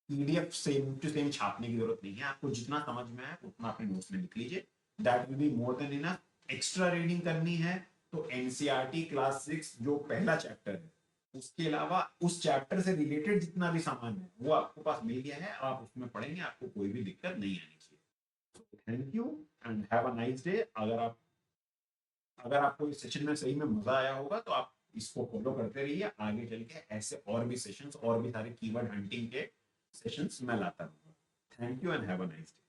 पीडीएफ सेम टू सेम छापने की जरूरत नहीं है। आपको जितना समझ में आए उतना अपने नोट्स में लिख लीजिए, that will be more than enough. Extra reading करनी है तो एनसीईआरटी क्लास 6 जो पहला चैप्टर है, उसके अलावा उस चैप्टर से रिलेटेड जितना भी सामान है वो आपको पास मिल गया है, आप उसमें पढ़ेंगे, आपको कोई भी दिक्कत नहीं आनी चाहिए। Thank you and have a nice day. अगर आपको इस सेशन में सही में मजा आया होगा तो आप इसको फॉलो करते रहिए। आगे चल के ऐसे और भी सेशंस, और भी सारे कीवर्ड हंटिंग के सेशंस मैं लाता रहूंगा। Thank you and have a nice day.